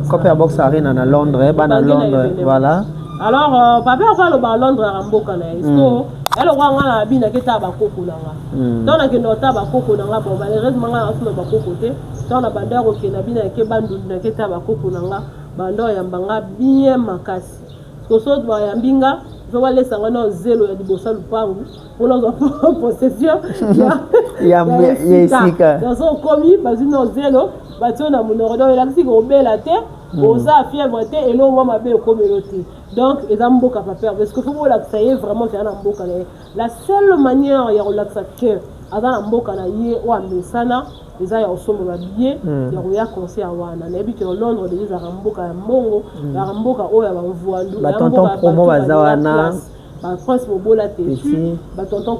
Copperbox Arena à Londres, voilà. Alors, papa va le Londres à Mboka na alors on a bien que ta bakoko nanga donc na kendo ta bakoko nanga bon malheureusement on a bakoko te donc na bandar OK na bien que bandu na que ta bakoko nanga bando ya mbanga bien makasi so ba ya mbinga je vais laisser ngana zelo ya dibosa lupangu pour nos possession ya sika donc on commis bazino zelo batio na munoro donc la sika obela te oza fièvre te et l'on va be communauté. Donc, ils ont beaucoup à faire parce que faut relaxer vraiment faire un beau canal. La seule manière de relaxer que avant un beau canal ou un messana, ils ont aussi mon billet, ils ont concert à Wana. N'habite que Londres déjà un beau canal mongo, un beau canal où il y a un voile. Bah tonton promo bazawana. France Mobola Tétu, tonton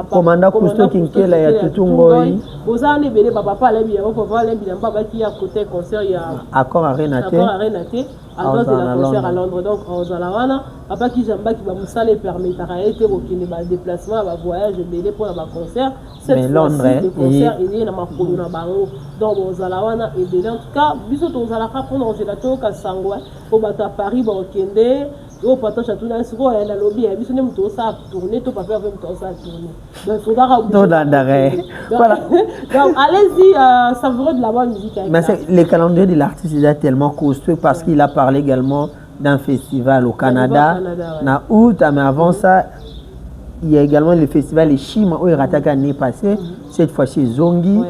commandant Cousteau Kinkela ya Tutungoi. Vous avez belé papa la bien, on peut voir les bien papa qui a côté concert il y a accord à Renaté. Accord à Renaté. À droite de la concert à Londres donc en Zalawana, papa qui jamba qui va vous saler permettre à été au déplacement à voyage belé pour la concert. Cette fois-ci le concert il est dans ma colonne bango donc au Zalawana et belé en tout cas biso to Zalaka pour dans la toka sangwa au bata Paris ba okende. Au partage à tout le monde, il y a lobby, il y a tout ça tourner, tout pas faire tout ça tourner. Donc il faudra voilà. Donc allez-y, savourer de la bonne musique. Mais le calendrier de l'artiste est tellement costaud parce qu'il a parlé également d'un festival au Canada, en août, mais avant ça, il y a également le festival Shima où il rattaque l'année passée, cette fois-ci Zongi.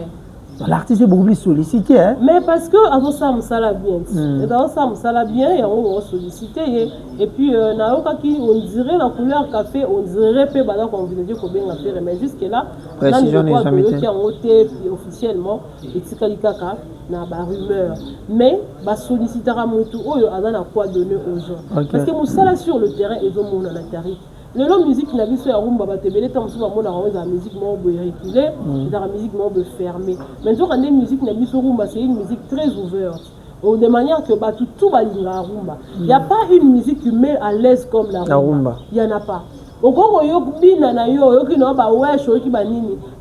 L'artiste est beaucoup plus sollicité. Hein? Mais parce que avant ça, on s'ala bien. Avant ça, on s'ala bien et on sollicité. Et puis, on dirait la couleur café, on dirait que qu'on veut dire qu'on vient faire. Mais jusque-là, on a qui ont été officiellement et Tikalikaka n'a pas rumeur. Mais, bah sollicitera mon tour, on a quoi donner aux gens. Parce que mon s'ala sur le terrain et donc on a la tarif. La musique n'a pas fait rumba batebele tant que moi la musique m'a reculé la musique m'a fermé mais quand la musique n'a pas fait rumba c'est une musique très ouverte de manière que bah tout va la rumba il y a pas une musique qui met à l'aise comme la rumba il y en a pas au quand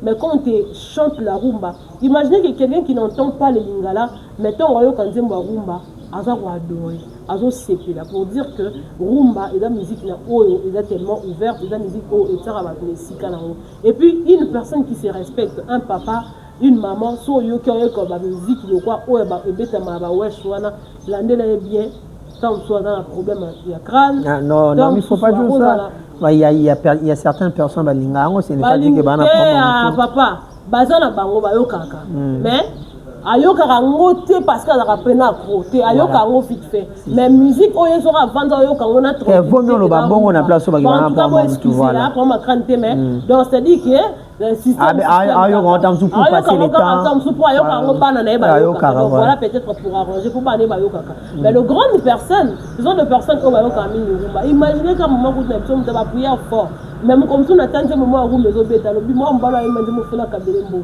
mais quand tu chantes la rumba imaginez que quelqu'un qui n'entend pas les lingala mettons quand tu rumba pour dire que rumba est la musique est tellement ouverte, est la musique et puis une personne qui se respecte, un papa, une maman, soit yo qui a musique bien, tant soit dans un problème il y a crâne. Non, il ne faut pas dire ça. Il y a certaines personnes ce n'est pas dit que papa, mais ayoka rangote parce que la peine à côté ayoka rango vite fait mais musique oyo sera vendre ayoka on a trop vaut mieux le babon on a place au bagage voilà pour ma crante mais donc c'est dit que le système ayoka on t'en pour passer le temps ayoka rango bana na ayoka voilà peut-être pour arranger pour bana ba ayoka mais le grande personne ce sont des personnes comme ayoka mingi imaginez quand moment où nous sommes prier fort même comme si on attend ce moment où les obéta le bimo mbala imandi mo fela kabelembo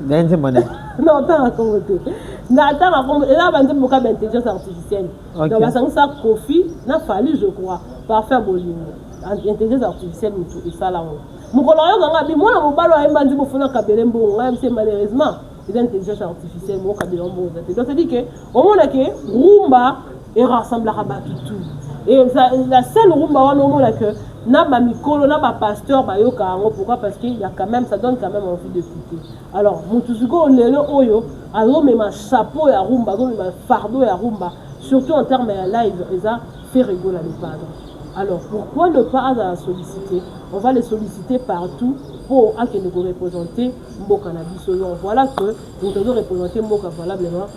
non, attends à côté. Et là, on va dire intelligence artificielle. Donc, ça, Kofi, n'a fallu, je crois, par faire bolingo. Intelligence artificielle, et ça là. Mon collègue, moi, on va dire que c'est malheureusement, c'est intelligence artificielle, mon kabelembo. Donc, ça dit que, au moment que rumba est rassemblé à tout. Et la seule rumba, on a que. Na ba mikolo na ba pasteur ba yoka ngo pourquoi parce qu'il y a quand même ça donne quand même envie d'écouter alors mutuzuko lelo oyo azo mema chapeau ya rumba azo mema fardeau ya rumba surtout en termes de live ça fait rigoler les padres alors pourquoi ne pas la solliciter on va les solliciter partout pour que nous représenter Mboka na biso voilà que nous devons représenter Mboka valablement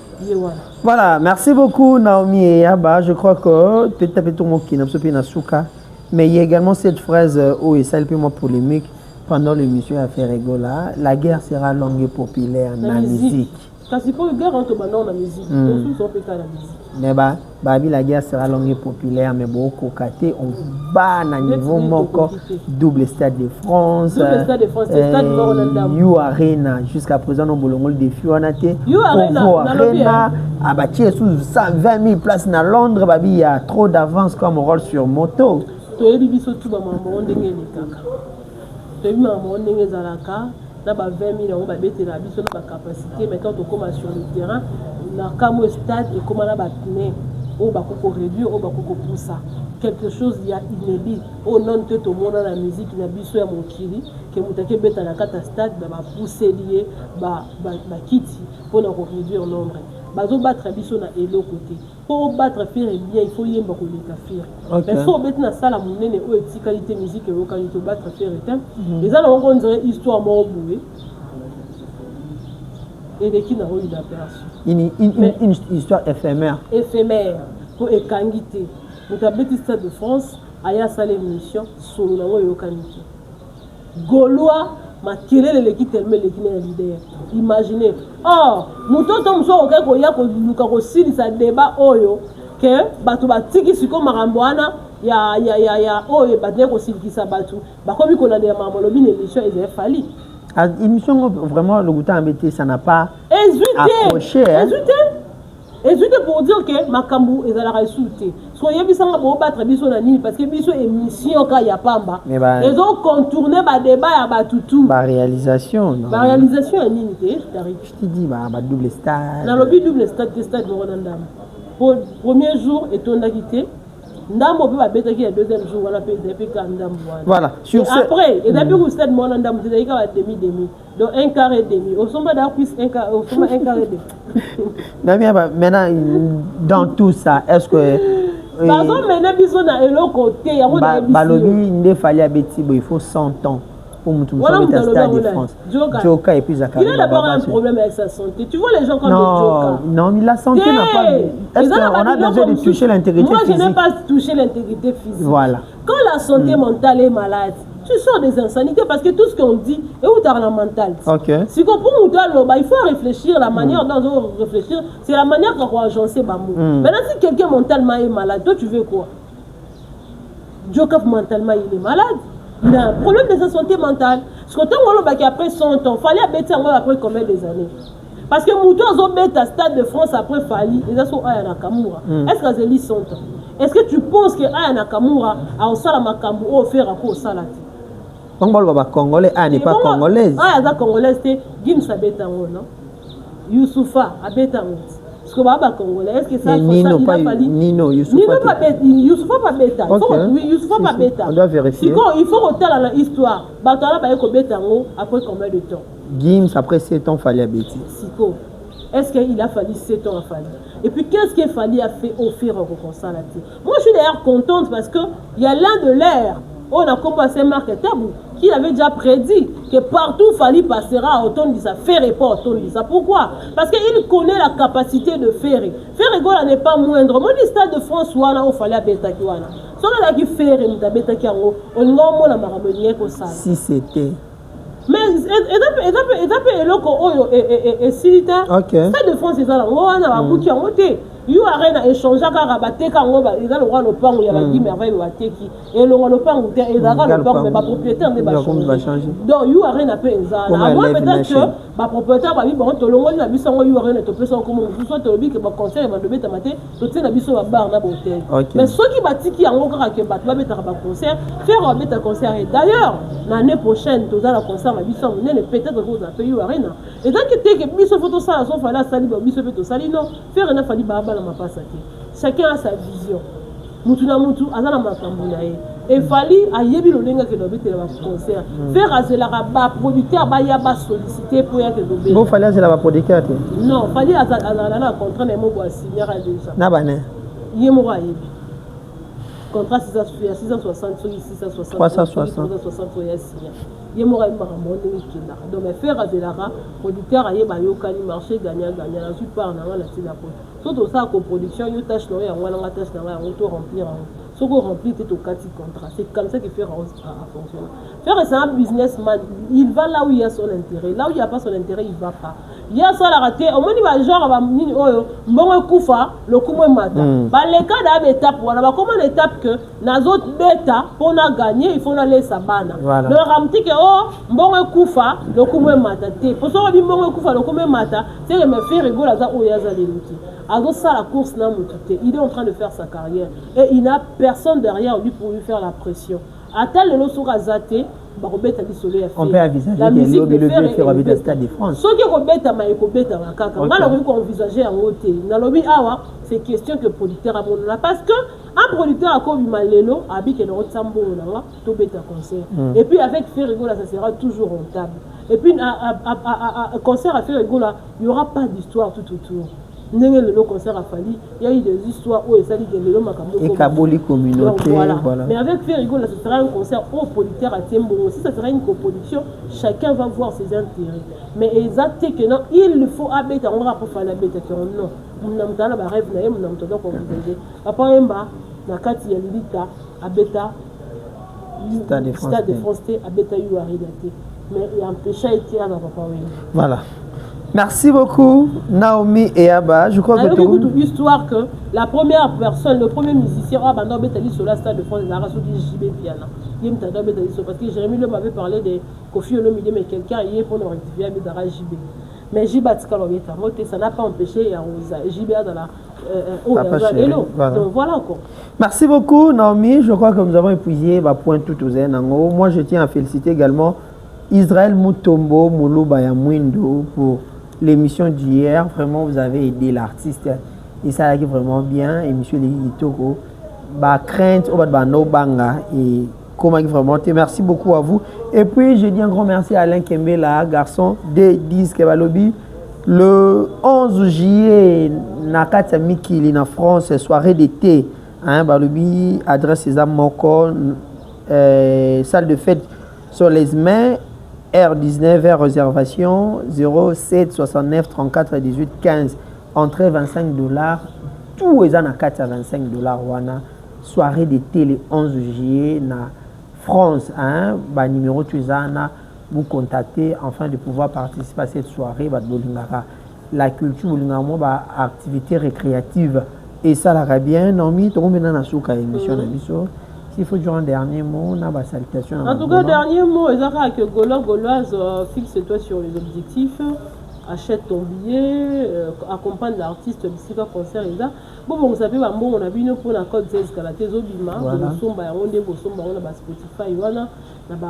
voilà merci beaucoup Naomi et Yaba je crois que peut-être tout le monde qui n'a pas souka. Mais il y a également cette phrase où il s'est un peu moins polémique pendant l'émission à faire rigola. La guerre sera longue et populaire dans la musique. Parce que la guerre entre dans la musique, mais la guerre sera longue et populaire, mais beaucoup côté on bat à niveau encore double stade de France, You Arena jusqu'à présent on bolongo le défi on a été You Arena a bâti sous 120 000 places dans Londres, il y a trop d'avance comme rôle sur moto. Tu biso tout ba mambo ndenge ni kaka tu mambo ndenge zalaka na ba 20 000 ba betela biso na ba capacité mais quand on commence sur le terrain na kamo stade et comment na ba pne o ba ko réduire o ba ko pousser quelque chose il y a inédit au non que tout monde la musique na biso ya mokili que mutake beta na kata stade ba pousser lié ba kiti pour na réduire nombre bazo battre biso na elo côté pour battre faire bien il faut yemba ko le faire mais faut mettre na sala munene o qualité musique et qualité battre faire et ça on dirait histoire mo boué et de qui n'a eu d'aperçu une histoire éphémère pour ekangité mutabeti stade de France aya sala émission solo na yo kaniki Gaulois makelele leki tellement leki na leader imaginez mutoto mso okeko ya ko luka ko silisa débat oyo que bato batiki siko makambo wana ya oyo batne ko silikisa bato bakomi ko na de mamolobi na émission ils fali émission vraiment le goût embêté ça n'a pas accroché Hésitez pour dire que makambu ezalaka insulté. Soyez bisanga bo battre biso na nini parce que biso émission ka ya pamba. Ils ont contourné ba débat ya ba tutu. Ba réalisation non. Ba réalisation ya nini te t'arrive. Je te dis ba double stade. Na lobby double stade Ronandam. Pour premier jour et ton quitté. Ndambo pe ba betaki ya deuxième jour wana pe depuis ka ndambo wana. Voilà, sur ce après et depuis que stade mon ndambo te ka ba demi donc un quart et demi au sommet d'un quiz un quart et demi. Maintenant dans tout ça est-ce que par exemple maintenant biso na elo côté ya ko balobi ndé fallait abeti il faut 100 ans pour Moutoumoussa Stade de France. Joka et puis Zakari. Il a d'abord un problème avec sa santé. Tu vois les gens comme Joka. Non, mais la santé n'a pas... Est-ce qu'on a besoin de toucher l'intégrité physique? Moi, je n'ai pas touché l'intégrité physique. Voilà. Quand la santé mentale est malade, tu sors des insanités parce que tout ce qu'on dit est où t'as la mentale. Ok. Si on comprend il faut réfléchir, la manière dont on réfléchir, c'est la manière qu'on va agencer Bamou. Maintenant, si quelqu'un mentalement est malade, toi tu veux quoi? Joka mentalement il est malade. Il a un problème de sa santé mentale. Ce que tu as après 100 ans, il fallait bêter après combien des années? Parce que Moutou a bêté à Stade de France après Fali, ils sont à Nakamura. Est-ce que c'est 100 ans? Est-ce que tu penses que Aya Nakamura a au Salamakambu au faire à quoi au Salati? Donc, le Congolais, n'est pas congolaise. Ah, la congolaise, c'est Gims à Bétango, non? Youssoufa à Bétango. Parce que Baba Congolais, est-ce que ça Nino, pas Nino, Youssoufa pas Bétango. Oui, Youssoufa pas Bétango. On doit vérifier. Il faut retenir l'histoire. Batala va être Bétango après combien de temps? Gims, après 7 ans, fallait Béti. Siko. Est-ce qu'il a fallu 7 ans à Fali? Et puis, qu'est-ce qu'il Fali a fait offrir au Consalati? Moi, je suis d'ailleurs contente parce qu'il y a l'un de l'air. On a commencé Marc Tabou qui avait déjà prédit que partout Fali passera à Otondisa, Ferré pas Otondisa. Pourquoi? Parce qu'il connaît la capacité de Ferré. Ferré Gola n'est pas moindre. Moi, le stade de France, on fallait à Betakiwana. Si on a qui Ferré, on a Betakiano, on a un marabonnier comme ça. Si c'était. Mais et Stade de France, c'est ça. On a beaucoup en côté. Il y a un échange à rabatter quand on va le pan où il y a la guimée avec le Wateki et le pan où il y a le pan mais ma propriétaire n'est pas changé. Donc il y a rien à faire ça. À moi peut-être que ma propriétaire va vivre en Tolongo na biso ngo yo rien to pesa comme soit to bi que ba conseil va lever tamaté to tsena biso ba bar na hôtel. Mais ceux qui batiki yango kaka ke bat ba beta ba concert faire beta concert et d'ailleurs l'année prochaine to za la concert na biso ne peut-être que vous appelez yo arena. Et donc que biso photo ça so fala sali ba biso to sali non faire na fali ba chacun a sa vision. Mutuna mutu azana makambula et fali ayebi lolenga ke dobete la concert. Faire azela ba producteur ba ya ba solliciter pour ya ke dobete. Bon fali azela ba producteur. Non, fali azala na contrat na mo ba signer déjà. Na bane. Yemo ayebi. Contrat 660 360 signé. Yemo ayebi ba monter kinda. Donc mais faire azela producteur ayeba yokani marché gagnant la super na la tina po. Tout ça comme production, il tâche non, on tâche non, on doit remplir. Ce qu'on remplit, c'est au quasi contrat. C'est comme ça qu'il fait à fonctionner. Faire c'est un businessman. Il va là où il y a son intérêt. Là où il n'y a pas son intérêt, il ne va pas. Il y a ça à rater. Au moins, il va genre, bon koufa, le koumou mata. Les cas d'étape, voilà, comment l'étape que dans autres bêta, pour gagner, il faut aller sabana. Le ramti que bon koufa, le koumou mata. Pour ça, on dit bon koufa, le koumou mata, c'est de me faire rigoler à ça où il y a des outils. Alors ça, la course, il est en train de faire sa carrière. Et il n'a personne derrière lui pour lui faire la pression. À tel le sur Azate, on peut envisager la musique de faire le Stade de France. Ce qui est envisager en côté. Dans le c'est question que le producteur a bon parce que un producteur a comme Malelo habite le Rotsambo tout bêta concert. Et puis avec Ferrigola ça sera toujours rentable. Et puis un concert à Ferrigola, il n'y aura pas d'histoire tout autour. Le concert a fallu, il y a eu des histoires où ça dit que le Makambo et Kaboli communauté. Voilà. Mais avec Ferrigo, là, ce sera un concert au producteur à Tiembo. Si ça sera une coproduction, chacun va voir ses intérêts. Mais exact que non, il faut habiter, on va pas faire la bête. Non, on a un rêve, on a un comme vous avez. Après, on va, Nakati Yalita, Abeta, Stade de France, Abeta Yuaridate. Mais il y a un péché été à la papa. Voilà. Merci beaucoup, Naomi et Abba. Je crois que tu as histoire que la première personne, le premier musicien, sur la Stade de France, il a résolu JB Piana. Parce que Jérémy Le m'avait parlé de Kofi Olomide, mais quelqu'un y est pour nous rectifier à JB. Mais JB ça n'a pas empêché JB dans la. Donc voilà quoi. Merci beaucoup, Naomi. Je crois que nous avons épuisé ma point tout aux ailes. Moi, je tiens à féliciter également Israël Mutombo, Moulouba Yamwindo pour l'émission d'hier. Vraiment, vous avez aidé l'artiste. Et ça a été vraiment bien. Et monsieur Litoko, crainte, banga et comment vraiment. Merci beaucoup à vous. Et puis, je dis un grand merci à Alain Kembela, garçon des disques Balobi. Le 11 juillet, Nakata Mikili en France, soirée d'été. Balobi, adresse César Moko, salle de fête sur les mains. R19 vers réservation 07 69 34 18 15. Entrée $25. Tout est en à $25. Wana. Soirée d'été le 11 juillet na France. Hein? Bah, numéro Tuizana. Vous contactez afin de pouvoir participer à cette soirée. Bah, la culture, bah, activité récréative. Et ça l'ara bien. Nomi, tout le monde a souka émission. S'il faut dire un dernier mot, on a ma salutation. En tout cas, dernier mot, que Gauloise, fixe-toi sur les objectifs, achète ton billet, accompagne l'artiste, le concert. Bon, vous savez, on a vu une pour la code 16 à la Tezobima, on a Spotify, on a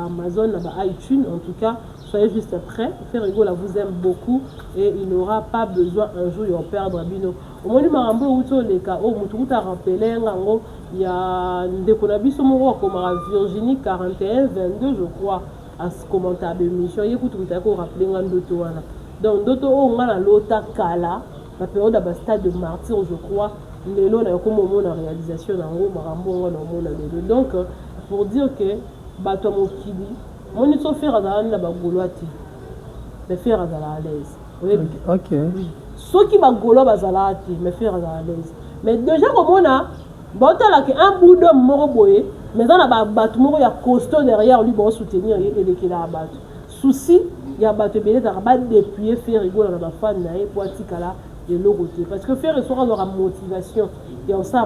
Amazon, on a iTunes. En tout cas, soyez juste prêts. Ferrigola vous aime beaucoup et il n'aura pas besoin un jour de perdre Bino. Au moins, les cas, il y a des Konabiso comme Virginie 41 22, je crois, à ce commentaire de mission. Il y a rappeler donc, d'autres on a l'autre Kala, la période de stade de martyr, je crois, les lots ont comme la réalisation donc, pour dire que Batomo Kili, mon ils sont fait à la bagoloati, mais faire à l'aise. Ok. Ceux qui bagolo bazalati, mais faire à l'aise. Mais déjà, comme on a, un bout d'homme moroboé, mais on a battu il y a costaud derrière lui pour soutenir et qu'il a battu. Souci, il y a battu belé d'arbat depuis faire rigoler dans la fan pour attikala de l'autre côté. Parce que faire ressort dans la motivation, et on sait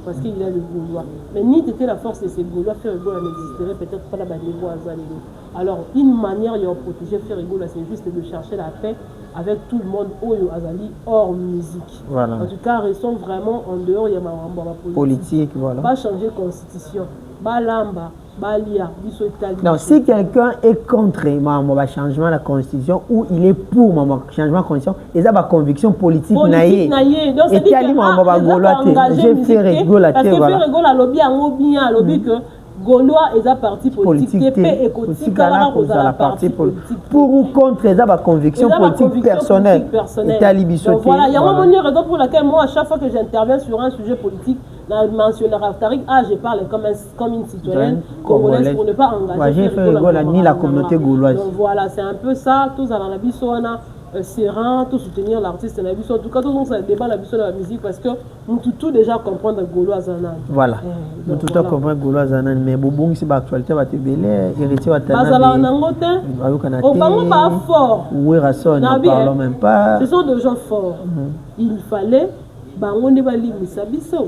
parce qu'il a le Gaulois. Mais ni était la force de ces Gaulois, faire rigoler n'existerait peut-être pas là-bas niveau à alors, une manière de protéger faire rigoler, c'est juste de chercher la paix avec tout le monde hors musique. Voilà. En tout cas, restons vraiment en dehors, il y a ma politique. Voilà. Pas changer de constitution. Balamba, Balia, non, si quelqu'un est contre le changement de la constitution ou il est pour le changement de la constitution, il a une conviction politique. Et qui a dit j'ai fait rigoler. Parce que fait rigoler, que Gaulois est un parti politique. Pour ou contre, il a une conviction politique personnelle. Donc voilà, il y a une raison pour laquelle moi, à chaque fois que j'interviens sur un sujet politique, je mentionne Raftarik, je parle comme une citoyenne congolaise pour ne pas engager ni la communauté gauloise. Donc voilà, c'est un peu ça, tous à la Bissona. Serein, tout soutenir l'artiste en tout cas, tout ça débat la de la musique parce que nous tout déjà comprendre Gaulois Zanan. Voilà. Nous tout à comprendre Gaulois Zanan, mais bon, c'est l'actualité va te belé, héritier va te pas fort. Oui, Rasson, ne parlons même pas. Ce sont des gens forts. Il fallait on ne va lire Misabiso.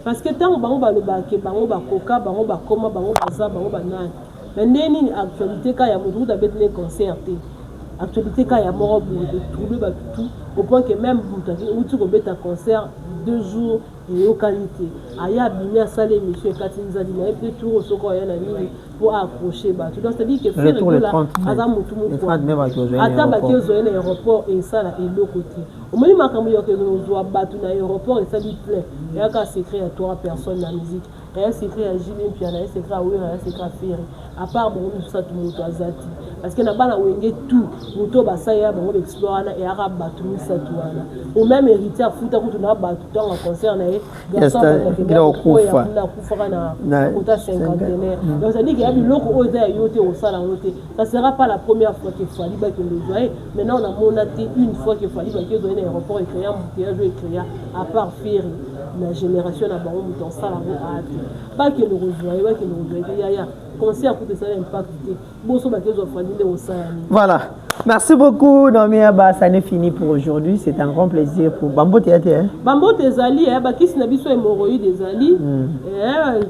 Parce que tant que on le baquer, on va coca, on va coma, on va ça, on va nan. Mais n'est actualité quand il y a beaucoup d'habitudes concertés. Actualité quand il y a mort de trouver tout au point que même où tu remets ta concert 2 jours et au qualité aya bimé à saler monsieur Katinza dit mais peut tout au soko ya na nini pour accrocher donc c'est à dire que faire le 30 mai ata ba ki ozoye na aéroport et ça là et l'autre côté au moins makambo yo que nous doit battre na aéroport et ça lui plaît il y a qu'à s'écrire à 3 personnes la musique il y a s'écrire à Julien Piana il y a s'écrire à Wera il y a s'écrire à Ferry à part bon tout ça tout moto azati parce que na bana wenge tout moto basaya bon explorer na et arabe battu ça tout là au même héritier futa ko na battu dans un concert na garçon il a okufa na kota 50aire donc ça dit qu'il y a du loco oza yote au sala yote ça sera pas la première fois qu'il faut aller ba que le joie maintenant on a monaté une fois qu'il faut aller ba que dans l'aéroport et créer un bouteillage et créer à part Ferry la génération na bango dans sala pas que le rejoie pas que le rejoie ya concert pour ça impact boso ba que zo fandi au sala. Voilà. Merci beaucoup, Nomi Aba. Ça n'est fini pour aujourd'hui. C'est un grand plaisir pour Bambo Théâtre. Bambo Tezali, qui s'est habillé sur hémorroïde des Ali,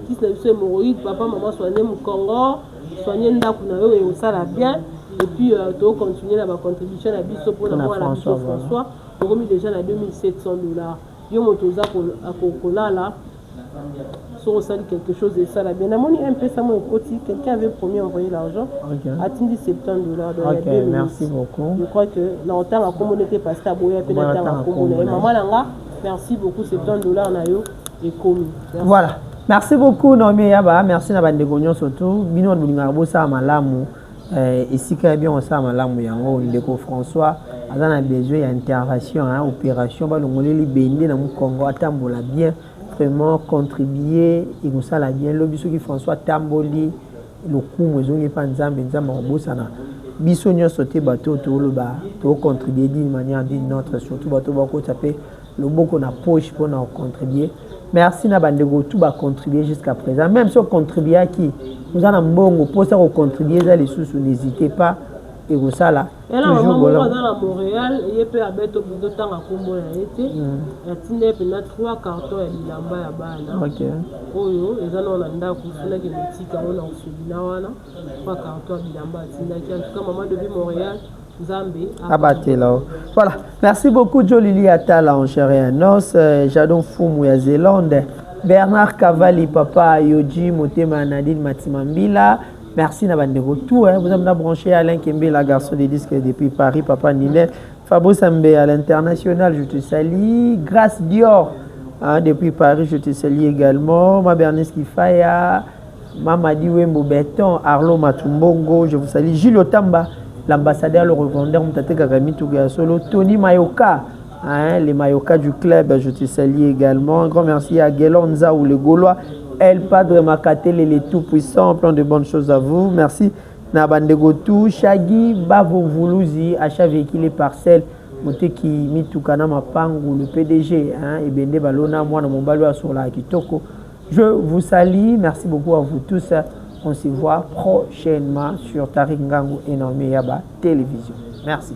qui s'est habillé sur hémorroïde, papa, maman soigné mon Congo, soigné Ndakunayo et au sala bien. Et puis, tu vas continuer la contribution à Bisso pour la François. On remet déjà à $2,700. Yo motoza à Kokola là. Sur quelque chose de ça là bien amoni un peu ça mon côté quelqu'un avait promis envoyer l'argent à $70. OK, merci beaucoup. Je crois que longtemps la communauté parce que boya peut la communauté maman langa merci beaucoup $70 na yo et commis. Voilà. Merci beaucoup Nomi Yaba, merci na bande gonyo surtout bino bulinga bosa malamu ici quand bien on sa malamu yango ndeko François azana besoin ya intervention opération ba longoleli bende na mu Congo atambola bien vraiment contribuer et nous ça la bien le biso qui François Tamboli le coup moizongi pas nzambe nzambe obosana biso nyonso te bato toloba to contribuer d'une manière d'une autre surtout bato bako taper le boko na poche pour na contribuer. Merci na bandego tout ba contribuer jusqu'à présent même si on contribue à qui nous en mbongo pour ça contribuer za les sous n'hésitez pas et vous ça là toujours voilà dans Montréal il peut abeto budo tanga kombo na été atine pe na 3 cartons ya bilamba ya bana OK oyo ezana na ndako funa ke mitika ona usubina wana 3 cartons ya bilamba atina ki kama maman de Montréal Zambie abatela. Voilà, merci beaucoup Jolili Atala en chair et en os, Jadon Foumou ya Zélande, Bernard Cavalli, papa Yoji Motema Nadine Matimambila. Merci na bande retour, vous avez branché Alain Kembe, la garçon des disques depuis Paris, papa Ninet, Fabrice Ambe à l'international, je te salue, Grâce Dior depuis Paris, je te salue également, ma Bernice Kifaya, Mamadi Wembo Beton, Arlo Matumbongo, je vous salue, Gilles Otamba, l'ambassadeur, le revendeur, Solo, Tony Mayoka, les Mayoka du club, je te salue également. Un grand merci à Gelonza ou le Gaulois, El Padre Makatele, les tout-puissants, plein de bonnes choses à vous. Merci. Nabandegotou, Shaggy, Bavo Voulouzi, achat véhicule et parcelles, Moteki Mitukana Mapangu, le PDG, et Bende Balona, moi, dans mon balois sur la Kitoko. Je vous salue. Merci beaucoup à vous tous. On se voit prochainement sur Tarik Ngango et Naomi Yaba Télévision. Merci.